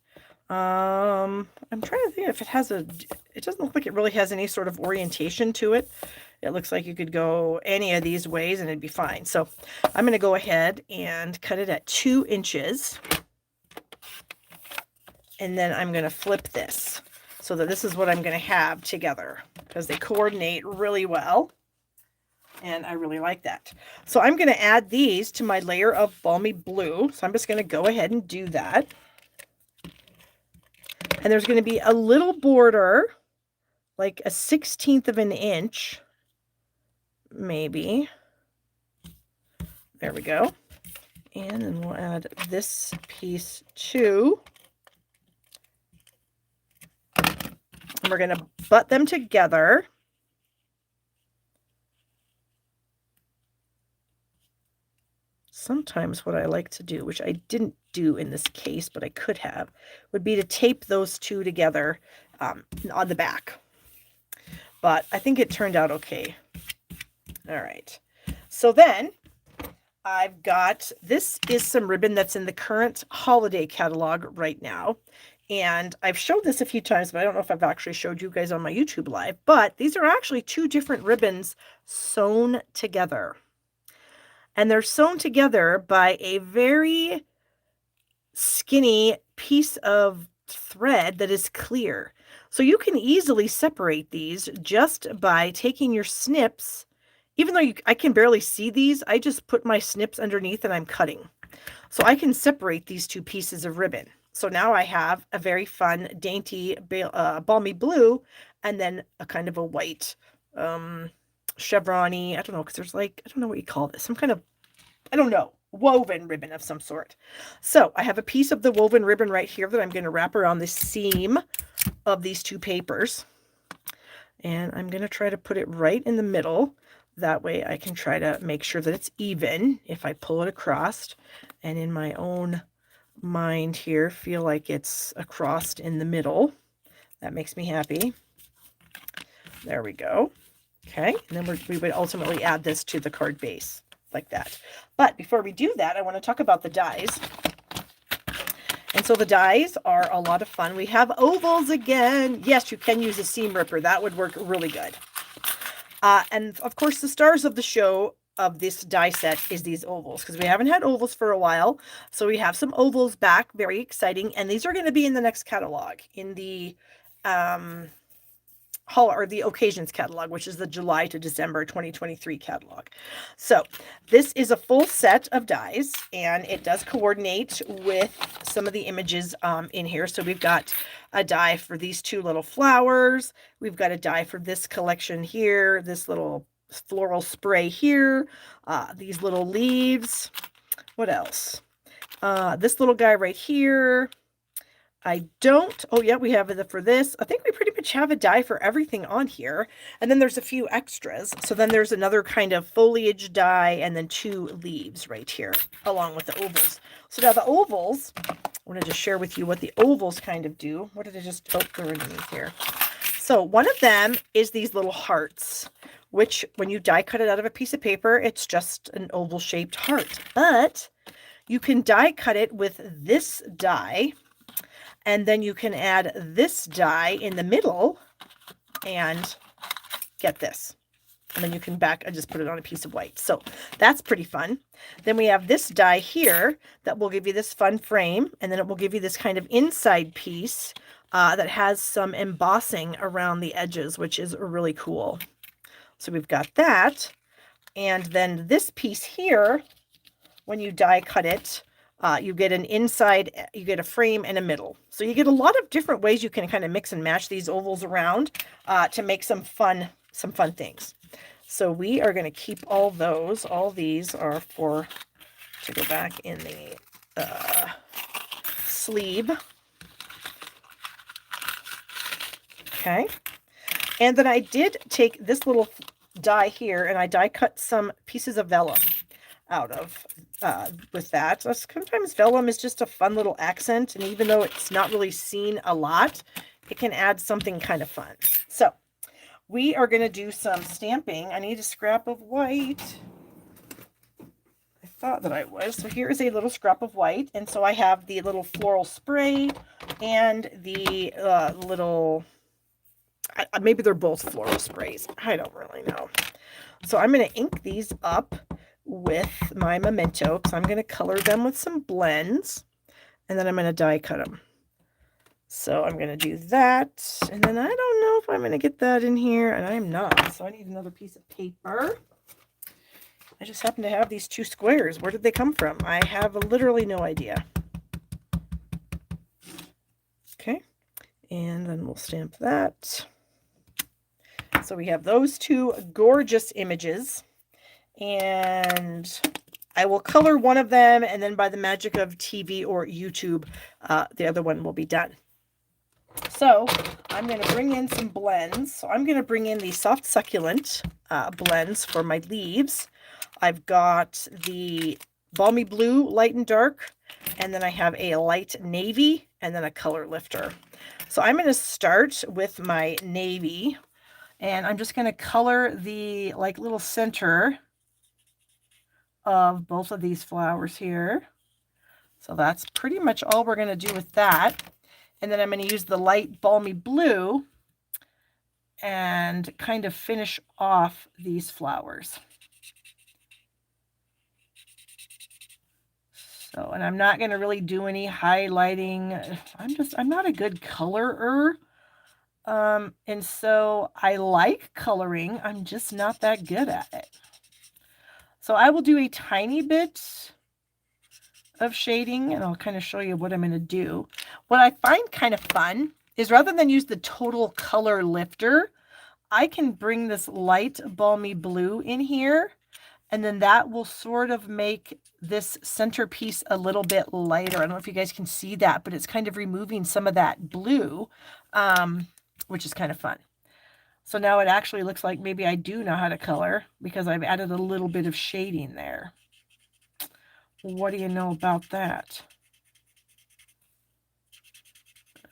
I'm trying to think if it has it doesn't look like it really has any sort of orientation to it. It looks like you could go any of these ways and it'd be fine. So I'm going to go ahead and cut it at 2 inches. And then I'm going to flip this so that this is what I'm going to have together because they coordinate really well. And I really like that. So I'm going to add these to my layer of Balmy Blue. So I'm just going to go ahead and do that. And there's going to be a little border, like a 1/16 of an inch, maybe. There we go. And then we'll add this piece too. And we're going to butt them together. Sometimes what I like to do, which I didn't do in this case, but I could have, would be to tape those two together on the back. But I think it turned out okay. All right. So then I've got, this is some ribbon that's in the current holiday catalog right now. And I've showed this a few times, but I don't know if I've actually showed you guys on my YouTube live. But these are actually 2 different ribbons sewn together. And they're sewn together by a very skinny piece of thread that is clear. So you can easily separate these just by taking your snips. Even though I can barely see these, I just put my snips underneath and I'm cutting. So I can separate these 2 pieces of ribbon. So now I have a very fun, dainty, balmy blue, and then a kind of a white chevron-y, I don't know, because there's like, I don't know what you call this, some kind of, I don't know, woven ribbon of some sort. So I have a piece of the woven ribbon right here that I'm going to wrap around the seam of these 2 papers. And I'm going to try to put it right in the middle. That way I can try to make sure that it's even if I pull it across. And in my own mind here, feel like it's across in the middle. That makes me happy. There we go. Okay, and then we would ultimately add this to the card base like that. But before we do that, I want to talk about the dies. And so the dies are a lot of fun. We have ovals again. Yes, you can use a seam ripper. That would work really good. And of course, the stars of the show of this die set is these ovals, because we haven't had ovals for a while. So we have some ovals back. Very exciting. And these are going to be in the next catalog, in the the occasions catalog, which is the July to December 2023 catalog. So this is a full set of dies, and it does coordinate with some of the images in here. So we've got a die for these 2 little flowers. We've got a die for this collection here, this little floral spray here, these little leaves. What else? This little guy right here. Oh yeah, we have it for this. I think we pretty much have a die for everything on here. And then there's a few extras. So then there's another kind of foliage die and then 2 leaves right here along with the ovals. So now the ovals, I want to just share with you what the ovals kind of do. What did I just, oh, they're underneath here. So one of them is these little hearts, which when you die cut it out of a piece of paper, it's just an oval shaped heart. But you can die cut it with this die. And then you can add this die in the middle and get this. And then you can just put it on a piece of white. So that's pretty fun. Then we have this die here that will give you this fun frame. And then it will give you this kind of inside piece that has some embossing around the edges, which is really cool. So we've got that. And then this piece here, when you die cut it, you get an inside, you get a frame and a middle. So you get a lot of different ways you can kind of mix and match these ovals around to make some fun things. So we are going to keep all those. All these are to go back in the sleeve. Okay. And then I did take this little die here and I die cut some pieces of vellum out of with that. So sometimes vellum is just a fun little accent, and even though it's not really seen a lot, it can add something kind of fun. So we are going to do some stamping. I need a scrap of white. I thought that I was. So here is a little scrap of white, and so I have the little floral spray and the little, maybe they're both floral sprays. I don't really know. So I'm going to ink these up with my Memento, because I'm going to color them with some blends, and then I'm going to die cut them. So I'm going to do that, and then I don't know if I'm going to get that in here, and I'm not, so I need another piece of paper. I just happen to have these two squares. Where did they come from? I have literally no idea. Okay, and then we'll stamp that. So we have those two gorgeous images, and I will color one of them, and then by the magic of TV or YouTube, the other one will be done. So I'm going to bring in some blends. So I'm going to bring in the soft succulent blends for my leaves. I've got the balmy blue, light and dark, and then I have a light navy, and then a color lifter. So I'm going to start with my navy, and I'm just going to color the little center of both of these flowers here. So that's pretty much all we're going to do with that. And then I'm going to use the light balmy blue and kind of finish off these flowers. So, and I'm not going to really do any highlighting. I'm not a good colorer. And so I like coloring. I'm just not that good at it. So I will do a tiny bit of shading, and I'll kind of show you what I'm going to do. What I find kind of fun is, rather than use the total color lifter, I can bring this light balmy blue in here, and then that will sort of make this centerpiece a little bit lighter. I don't know if you guys can see that, but it's kind of removing some of that blue, which is kind of fun. So now it actually looks like maybe I do know how to color, because I've added a little bit of shading there. What do you know about that?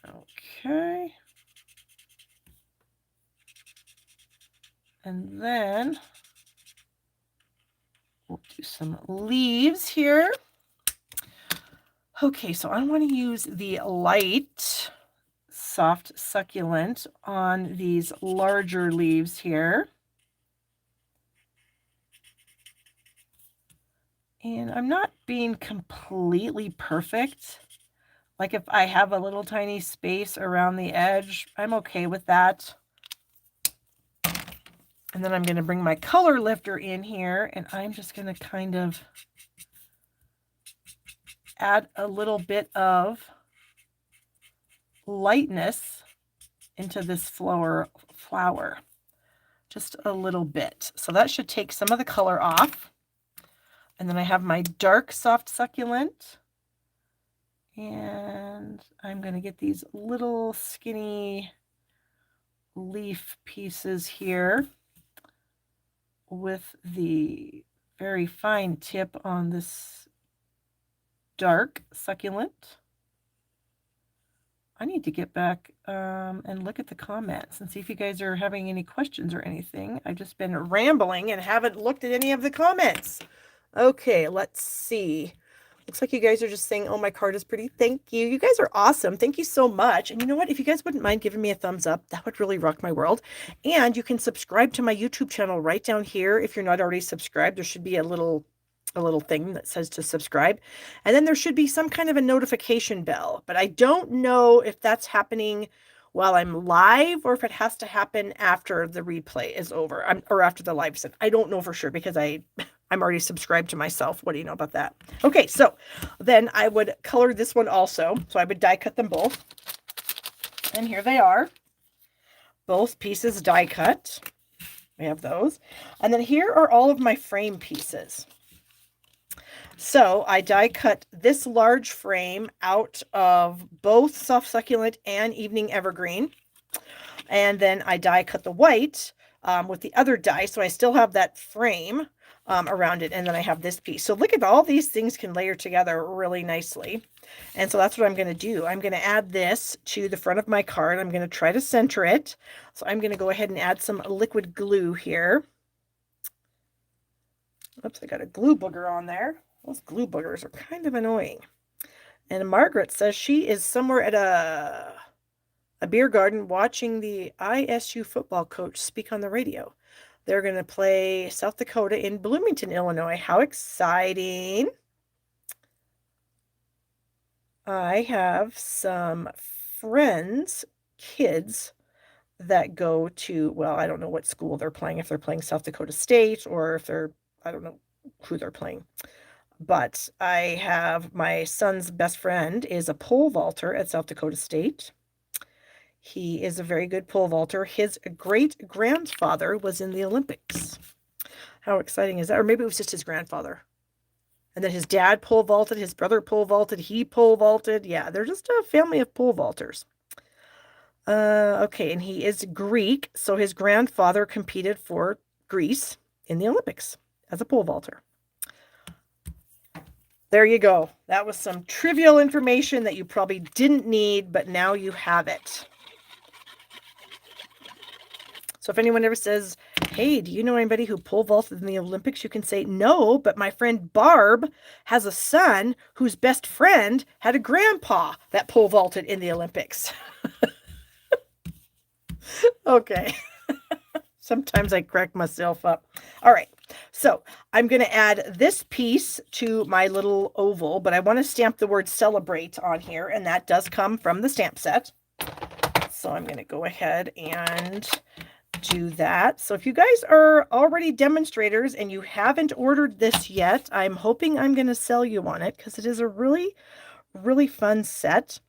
Okay. And then we'll do some leaves here. Okay, so I want to use the light soft succulent on these larger leaves here. And I'm not being completely perfect. Like if I have a little tiny space around the edge, I'm okay with that. And then I'm going to bring my color lifter in here, and I'm just going to kind of add a little bit of lightness into this flower. Just a little bit. So that should take some of the color off. And then I have my dark soft succulent, and I'm going to get these little skinny leaf pieces here with the very fine tip on this dark succulent. I need to get back and look at the comments and see if you guys are having any questions or anything. I've just been rambling and haven't looked at any of the comments. Okay, let's see. Looks like you guys are just saying, oh, my card is pretty. Thank you. You guys are awesome. Thank you so much. And you know what? If you guys wouldn't mind giving me a thumbs up, that would really rock my world. And you can subscribe to my YouTube channel right down here. If you're not already subscribed, there should be a little thing that says to subscribe. And then there should be some kind of a notification bell. But I don't know if that's happening while I'm live or if it has to happen after the replay is over or after the live set. I don't know for sure because I'm already subscribed to myself. What do you know about that? Okay, so then I would color this one also. So I would die cut them both. And here they are. Both pieces die cut. We have those. And then here are all of my frame pieces. So I die cut this large frame out of both Soft Succulent and Evening Evergreen. And then I die cut the white with the other die. So I still have that frame around it. And then I have this piece. So look at all these things can layer together really nicely. And so that's what I'm going to do. I'm going to add this to the front of my card. I'm going to try to center it. So I'm going to go ahead and add some liquid glue here. Oops, I got a glue booger on there. Those glue boogers are kind of annoying. And Margaret says she is somewhere at a beer garden watching the ISU football coach speak on the radio. They're going to play South Dakota in Bloomington, Illinois. How exciting. I have some friends, kids, that go to, well, I don't know what school they're playing, if they're playing South Dakota State or if they're, I don't know who they're playing. But I have my son's best friend is a pole vaulter at South Dakota State. He is a very good pole vaulter. His great-grandfather was in the Olympics. How exciting is that? Or maybe it was just his grandfather. And then his dad pole vaulted, his brother pole vaulted, he pole vaulted. Yeah, they're just a family of pole vaulters. Okay, and he is Greek, so his grandfather competed for Greece in the Olympics as a pole vaulter. There you go. That was some trivial information that you probably didn't need, but now you have it. So if anyone ever says, hey, do you know anybody who pole vaulted in the Olympics? You can say, no, but my friend Barb has a son whose best friend had a grandpa that pole vaulted in the Olympics. Okay. Sometimes I crack myself up. All right. So I'm going to add this piece to my little oval, but I want to stamp the word celebrate on here, and that does come from the stamp set. So I'm going to go ahead and do that. So if you guys are already demonstrators and you haven't ordered this yet, I'm hoping I'm going to sell you on it because it is a really, really fun set.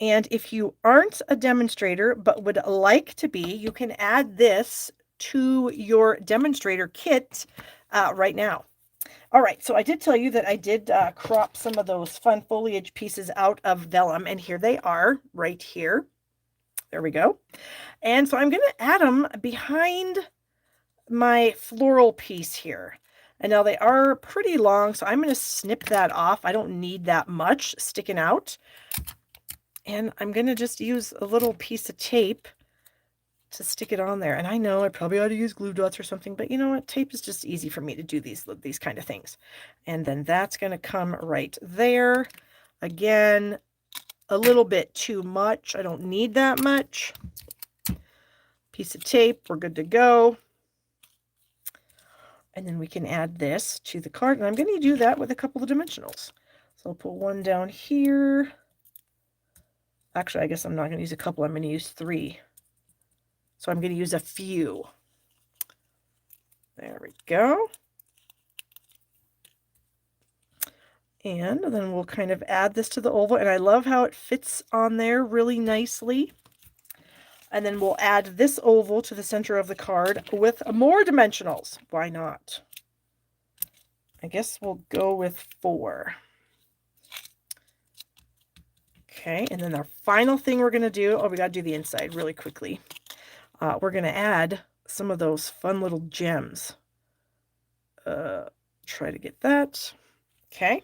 And if you aren't a demonstrator but would like to be, you can add this to your demonstrator kit right now. All right, so I did tell you that I did crop some of those fun foliage pieces out of vellum, and here they are right here. There we go. And so I'm going to add them behind my floral piece here. And now they are pretty long, so I'm going to snip that off. I don't need that much sticking out. And I'm going to just use a little piece of tape to stick it on there. And I know I probably ought to use glue dots or something, but you know what? Tape is just easy for me to do these kind of things. And then that's going to come right there. Again, a little bit too much. I don't need that much. Piece of tape. We're good to go. And then we can add this to the card. And I'm going to do that with a couple of dimensionals. So I'll put one down here. Actually, I guess I'm not going to use a couple. I'm going to use 3. So I'm going to use a few. There we go. And then we'll kind of add this to the oval. And I love how it fits on there really nicely. And then we'll add this oval to the center of the card with more dimensionals. Why not? I guess we'll go with 4. Okay, and then our final thing we're going to do, we got to do the inside really quickly. We're going to add some of those fun little gems. Try to get that. Okay,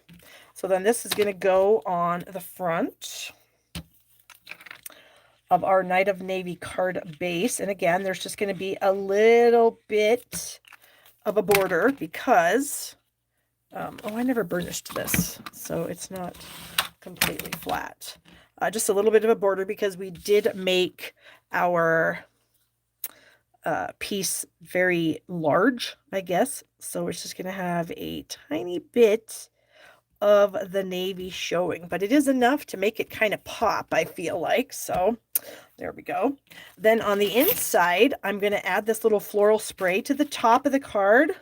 so then this is going to go on the front of our Night of Navy card base. And again, there's just going to be a little bit of a border because Oh, I never burnished this, so it's not completely flat. Just a little bit of a border because we did make our piece very large, I guess. So it's just going to have a tiny bit of the navy showing, but it is enough to make it kind of pop, I feel like. So there we go. Then on the inside, I'm going to add this little floral spray to the top of the card.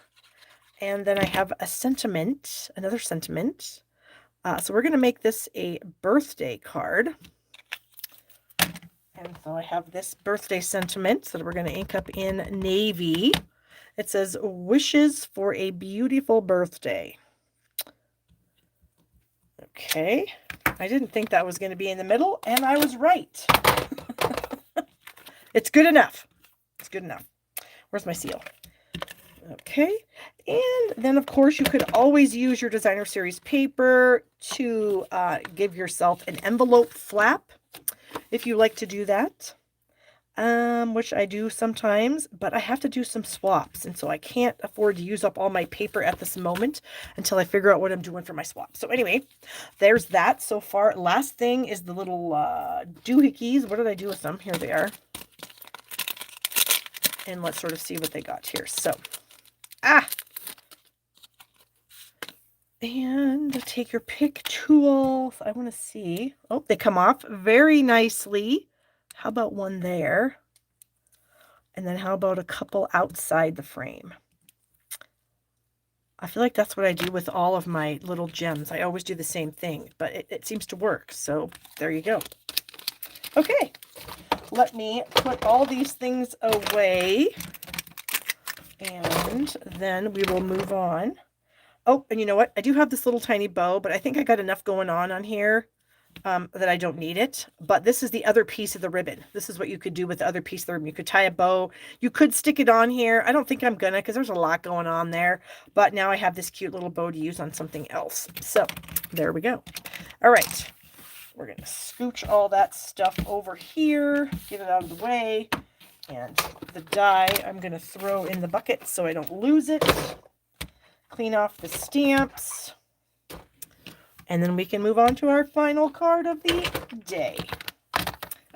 And then I have a sentiment, another sentiment. So we're going to make this a birthday card. And so I have this birthday sentiment that we're going to ink up in navy. It says, wishes for a beautiful birthday. Okay, I didn't think that was going to be in the middle, and I was right. It's good enough. It's good enough. Where's my seal? Okay, and then of course you could always use your designer series paper to give yourself an envelope flap if you like to do that, which I do sometimes, but I have to do some swaps, and so I can't afford to use up all my paper at this moment until I figure out what I'm doing for my swap. So anyway, there's that so far. Last thing is the little doohickeys. What did I do with them? Here they are. And let's sort of see what they got here. So, and take your pick tool. I want to see. Oh, they come off very nicely. How about one there? And then how about a couple outside the frame? I feel like that's what I do with all of my little gems. I always do the same thing, but it seems to work. So there you go. Okay, let me put all these things away. And then we will move on. Oh, and you know what? I do have this little tiny bow, but I think I got enough going on here that I don't need it. But this is the other piece of the ribbon. This is what you could do with the other piece of the ribbon. You could tie a bow. You could stick it on here. I don't think I'm gonna because there's a lot going on there. But now I have this cute little bow to use on something else. So there we go. All right. We're going to scooch all that stuff over here, get it out of the way. And the die I'm going to throw in the bucket so I don't lose it. Clean off the stamps. And then we can move on to our final card of the day.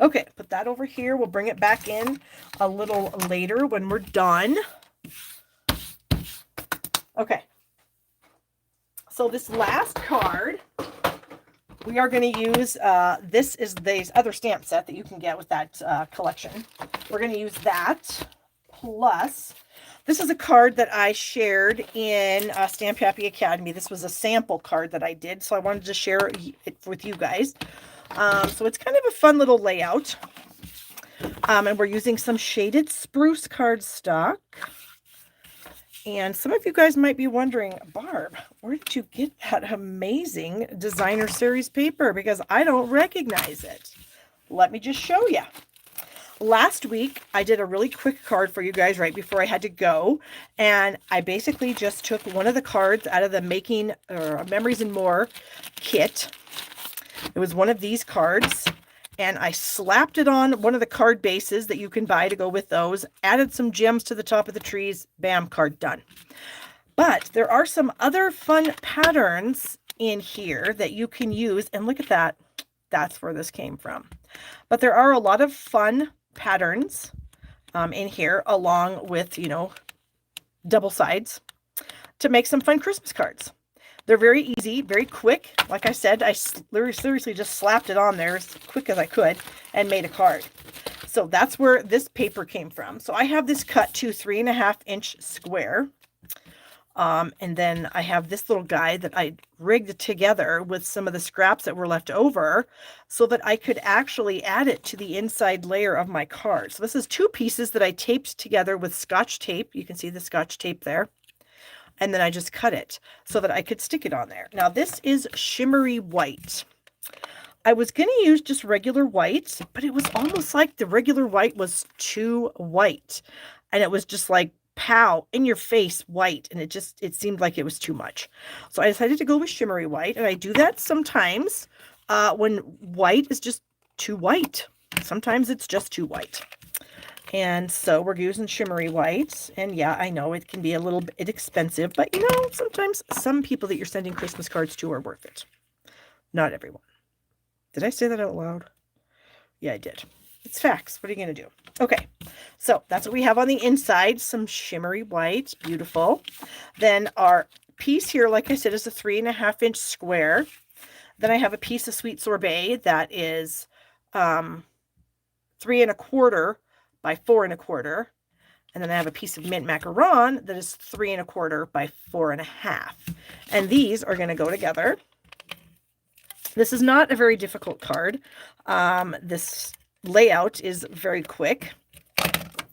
Okay, put that over here. We'll bring it back in a little later when we're done. Okay. So this last card, we are going to use, this is the other stamp set that you can get with that collection. We're going to use that, plus this is a card that I shared in Stamp Happy Academy. This was a sample card that I did, so I wanted to share it with you guys. So it's kind of a fun little layout. And we're using some shaded spruce cardstock. And some of you guys might be wondering, Barb, where did you get that amazing designer series paper? Because I don't recognize it. Let me just show you. Last week, I did a really quick card for you guys right before I had to go. And I basically just took one of the cards out of the Making Memories and More kit. It was one of these cards. And I slapped it on one of the card bases that you can buy to go with those. Added some gems to the top of the trees. Bam, card done. But there are some other fun patterns in here that you can use. And look at that. That's where this came from. But there are a lot of fun patterns in here, along with, you know, double sides to make some fun Christmas cards. They're very easy, very quick. Like I said, I seriously just slapped it on there as quick as I could and made a card. So that's where this paper came from. So I have this cut to 3.5-inch square. And then I have this little guy that I rigged together with some of the scraps that were left over so that I could actually add it to the inside layer of my card. So this is two pieces that I taped together with Scotch tape. You can see the Scotch tape there. And then I just cut it so that I could stick it on there. Now this is shimmery white. I was going to use just regular white, but it was almost like the regular white was too white. And it was just like, pow, in your face white. And it seemed like it was too much. So I decided to go with shimmery white. And I do that sometimes when white is just too white. Sometimes it's just too white. And so we're using shimmery white. And yeah, I know it can be a little bit expensive, but you know, sometimes some people that you're sending Christmas cards to are worth it. Not everyone. Did I say that out loud? Yeah, I did. It's facts. What are you going to do? Okay, so that's what we have on the inside. Some shimmery white. Beautiful. Then our piece here, like I said, is a 3.5-inch square. Then I have a piece of sweet sorbet that is 3.25 by 4.25. And then I have a piece of mint macaron that is 3.25 by 4.5. And these are going to go together. This is not a very difficult card. This layout is very quick,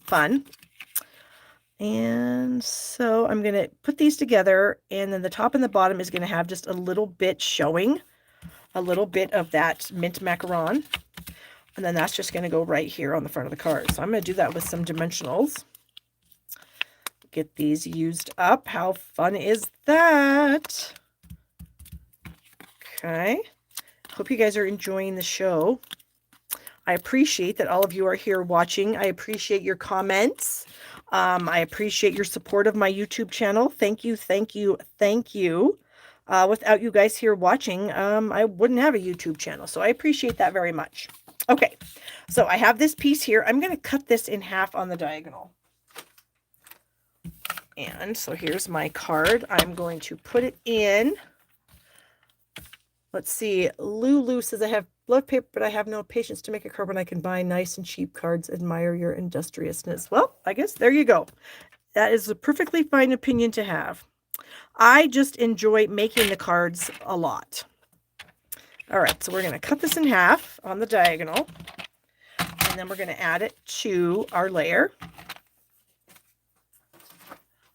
fun. And so I'm going to put these together, and then the top and the bottom is going to have just a little bit showing, a little bit of that mint macaron. And then that's just going to go right here on the front of the card. So I'm going to do that with some dimensionals. Get these used up. How fun is that? Okay. Hope you guys are enjoying the show. I appreciate that all of you are here watching. I appreciate your comments. I appreciate your support of my YouTube channel. Thank you, thank you, thank you. Without you guys here watching, I wouldn't have a YouTube channel. So I appreciate that very much. Okay, so I have this piece here. I'm going to cut this in half on the diagonal. And so here's my card. I'm going to put it in. Let's see. Lulu says, I have love paper, but I have no patience to make a card when I can buy nice and cheap cards. Admire your industriousness. Well, I guess there you go. That is a perfectly fine opinion to have. I just enjoy making the cards a lot. All right, so we're going to cut this in half on the diagonal. And then we're going to add it to our layer.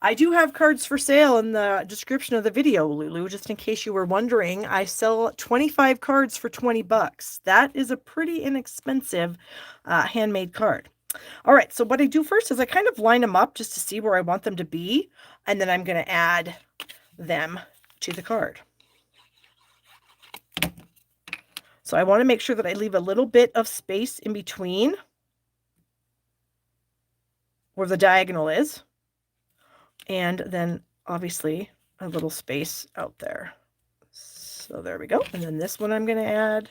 I do have cards for sale in the description of the video, Lulu, just in case you were wondering. I sell 25 cards for 20 bucks. That is a pretty inexpensive handmade card. All right, so what I do first is I kind of line them up just to see where I want them to be, and then I'm going to add them to the card. So I want to make sure that I leave a little bit of space in between where the diagonal is. And then obviously a little space out there. So there we go. And then this one I'm going to add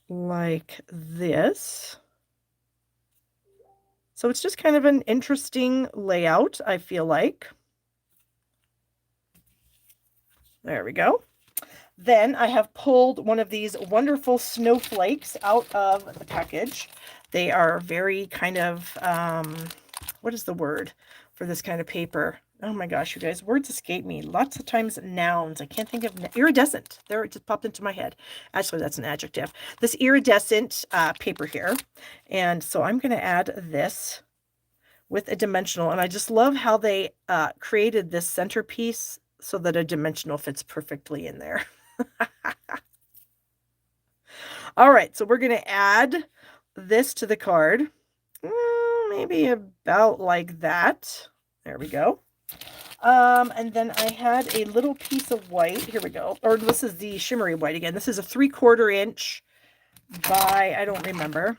like this. So it's just kind of an interesting layout, I feel like. There we go. Then I have pulled one of these wonderful snowflakes out of the package. They are very kind of, what is the word for this kind of paper? Oh my gosh, you guys, words escape me. Lots of times nouns. I can't think of iridescent. There, it just popped into my head. Actually, that's an adjective. This iridescent paper here. And so I'm going to add this with a dimensional. And I just love how they created this centerpiece so that a dimensional fits perfectly in there. All right, so we're going to add this to the card. Maybe about like that. There we go. And then I had a little piece of white. Here we go. Or this is the shimmery white again. This is a 3/4 inch by, I don't remember,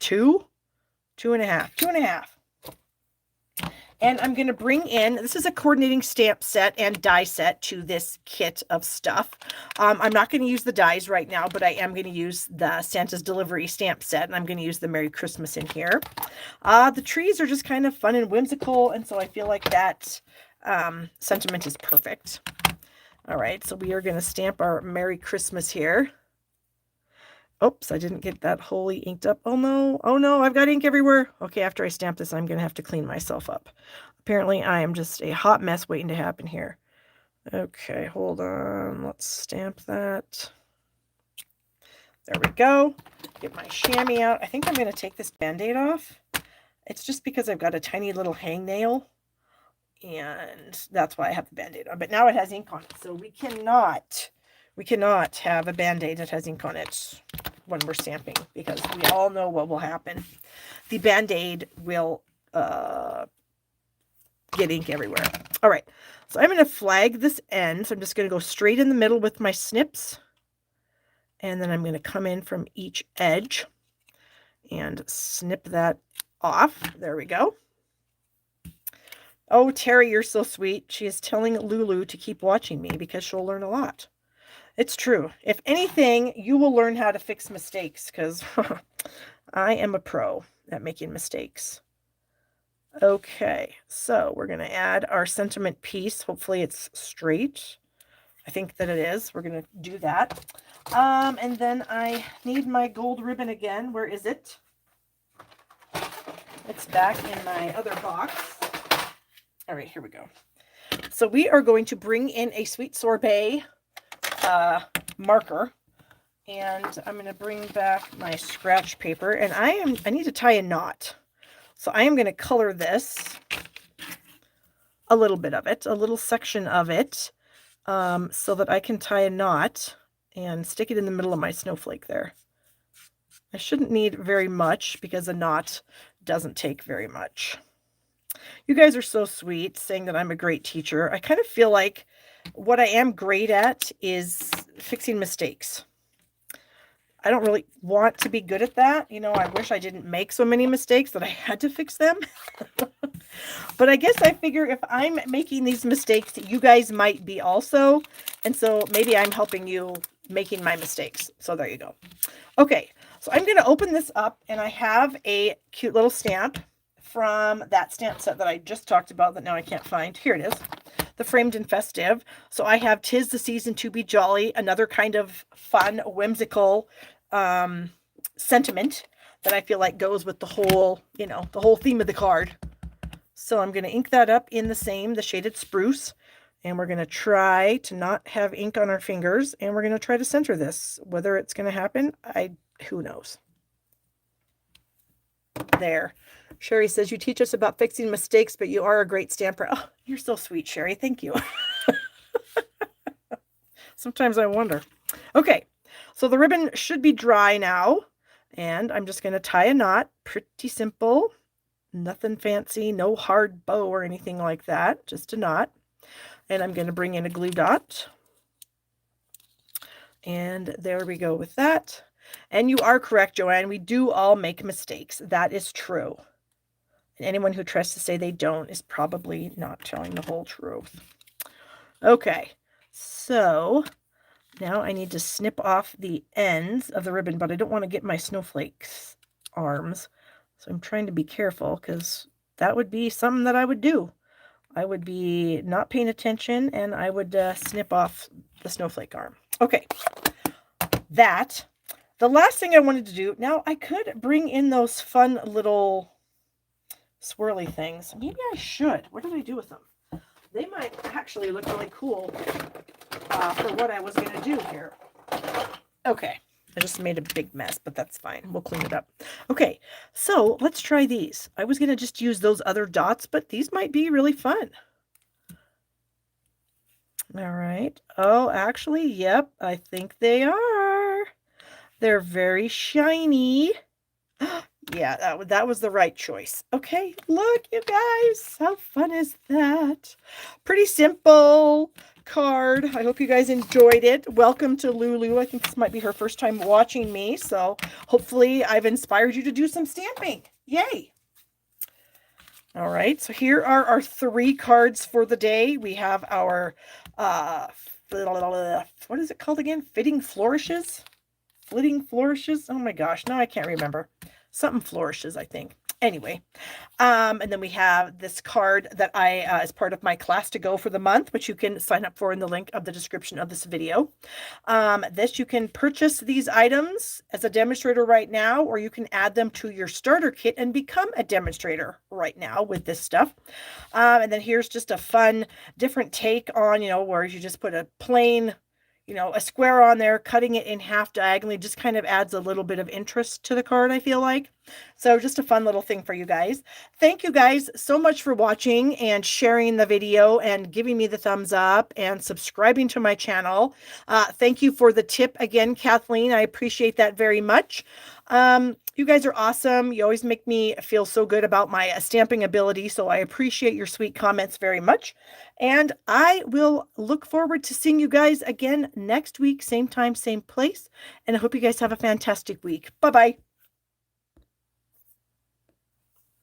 2.5. And I'm going to bring in, this is a coordinating stamp set and die set to this kit of stuff. I'm not going to use the dies right now, but I am going to use the Santa's Delivery stamp set, and I'm going to use the Merry Christmas in here. The trees are just kind of fun and whimsical, and so I feel like that sentiment is perfect. All right, so we are going to stamp our Merry Christmas here. Oops, I didn't get that wholly inked up. Oh no, I've got ink everywhere. Okay, after I stamp this, I'm going to have to clean myself up. Apparently, I am just a hot mess waiting to happen here. Okay, hold on. Let's stamp that. There we go. Get my chamois out. I think I'm going to take this Band-Aid off. It's just because I've got a tiny little hangnail, and that's why I have the Band-Aid on. But now it has ink on it, so we cannot have a Band-Aid that has ink on it when we're stamping, because we all know what will happen. The Band-Aid will get ink everywhere. All right, so I'm going to flag this end. So I'm just going to go straight in the middle with my snips And then I'm going to come in from each edge and snip that off. There we go. Oh, Terry, you're so sweet. She is telling Lulu to keep watching me because she'll learn a lot. It's true. If anything, you will learn how to fix mistakes because I am a pro at making mistakes. Okay, so we're going to add our sentiment piece. Hopefully it's straight. I think that it is. We're going to do that. And then I need my gold ribbon again. Where is it? It's back in my other box. All right, here we go. So we are going to bring in a Sweet Sorbet marker. And I'm going to bring back my scratch paper. And I need to tie a knot. So I am going to color this, a little bit of it, a little section of it, so that I can tie a knot and stick it in the middle of my snowflake there. I shouldn't need very much because a knot doesn't take very much. You guys are so sweet saying that I'm a great teacher. I kind of feel like what I am great at is fixing mistakes. I don't really want to be good at that. You know, I wish I didn't make so many mistakes that I had to fix them. But I guess I figure if I'm making these mistakes, you guys might be also. And so maybe I'm helping you making my mistakes. So there you go. Okay, so I'm going to open this up and I have a cute little stamp from that stamp set that I just talked about that now I can't find. Here it is. The Framed and Festive. So I have 'Tis the Season to Be Jolly, another kind of fun, whimsical sentiment that I feel like goes with the whole, you know, the whole theme of the card. So I'm going to ink that up in the shaded spruce, and we're going to try to not have ink on our fingers, and we're going to try to center this. Whether it's going to happen, who knows. There. Sherry says, you teach us about fixing mistakes, but you are a great stamper. Oh, you're so sweet, Sherry. Thank you. Sometimes I wonder. Okay, so the ribbon should be dry now, and I'm just going to tie a knot. Pretty simple. Nothing fancy, no hard bow or anything like that, just a knot. And I'm going to bring in a glue dot. And there we go with that. And you are correct, Joanne. We do all make mistakes. That is true. And anyone who tries to say they don't is probably not telling the whole truth. Okay, so now I need to snip off the ends of the ribbon, but I don't want to get my snowflakes arms. So I'm trying to be careful because that would be something that I would do. I would be not paying attention and I would snip off the snowflake arm. Okay, the last thing I wanted to do, now I could bring in those fun little swirly things. Maybe I should. What did I do with them? They might actually look really cool for what I was going to do here. Okay, I just made a big mess, but that's fine. We'll clean it up. Okay, so let's try these. I was going to just use those other dots, but these might be really fun. All right. Oh, actually, yep, I think they are. They're very shiny. Yeah, that was the right choice. Okay, look, you guys. How fun is that? Pretty simple card. I hope you guys enjoyed it. Welcome to Lulu. I think this might be her first time watching me, so hopefully I've inspired you to do some stamping. Yay! All right, so here are our 3 cards for the day. We have our, what is it called again? Flitting Flourishes? Oh my gosh, now I can't remember. Something flourishes, I think. Anyway, and then we have this card that I, as part of my class to go for the month, which you can sign up for in the link of the description of this video. You can purchase these items as a demonstrator right now, or you can add them to your starter kit and become a demonstrator right now with this stuff. And then here's just a fun, different take on, you know, where you just put a plain, you know, a square on there, cutting it in half diagonally just kind of adds a little bit of interest to the card, I feel like. So just a fun little thing for you guys. Thank you guys so much for watching and sharing the video and giving me the thumbs up and subscribing to my channel. Thank you for the tip again, Kathleen. I appreciate that very much. You guys are awesome. You always make me feel so good about my stamping ability. So I appreciate your sweet comments very much. And I will look forward to seeing you guys again next week, same time, same place. And I hope you guys have a fantastic week. Bye-bye.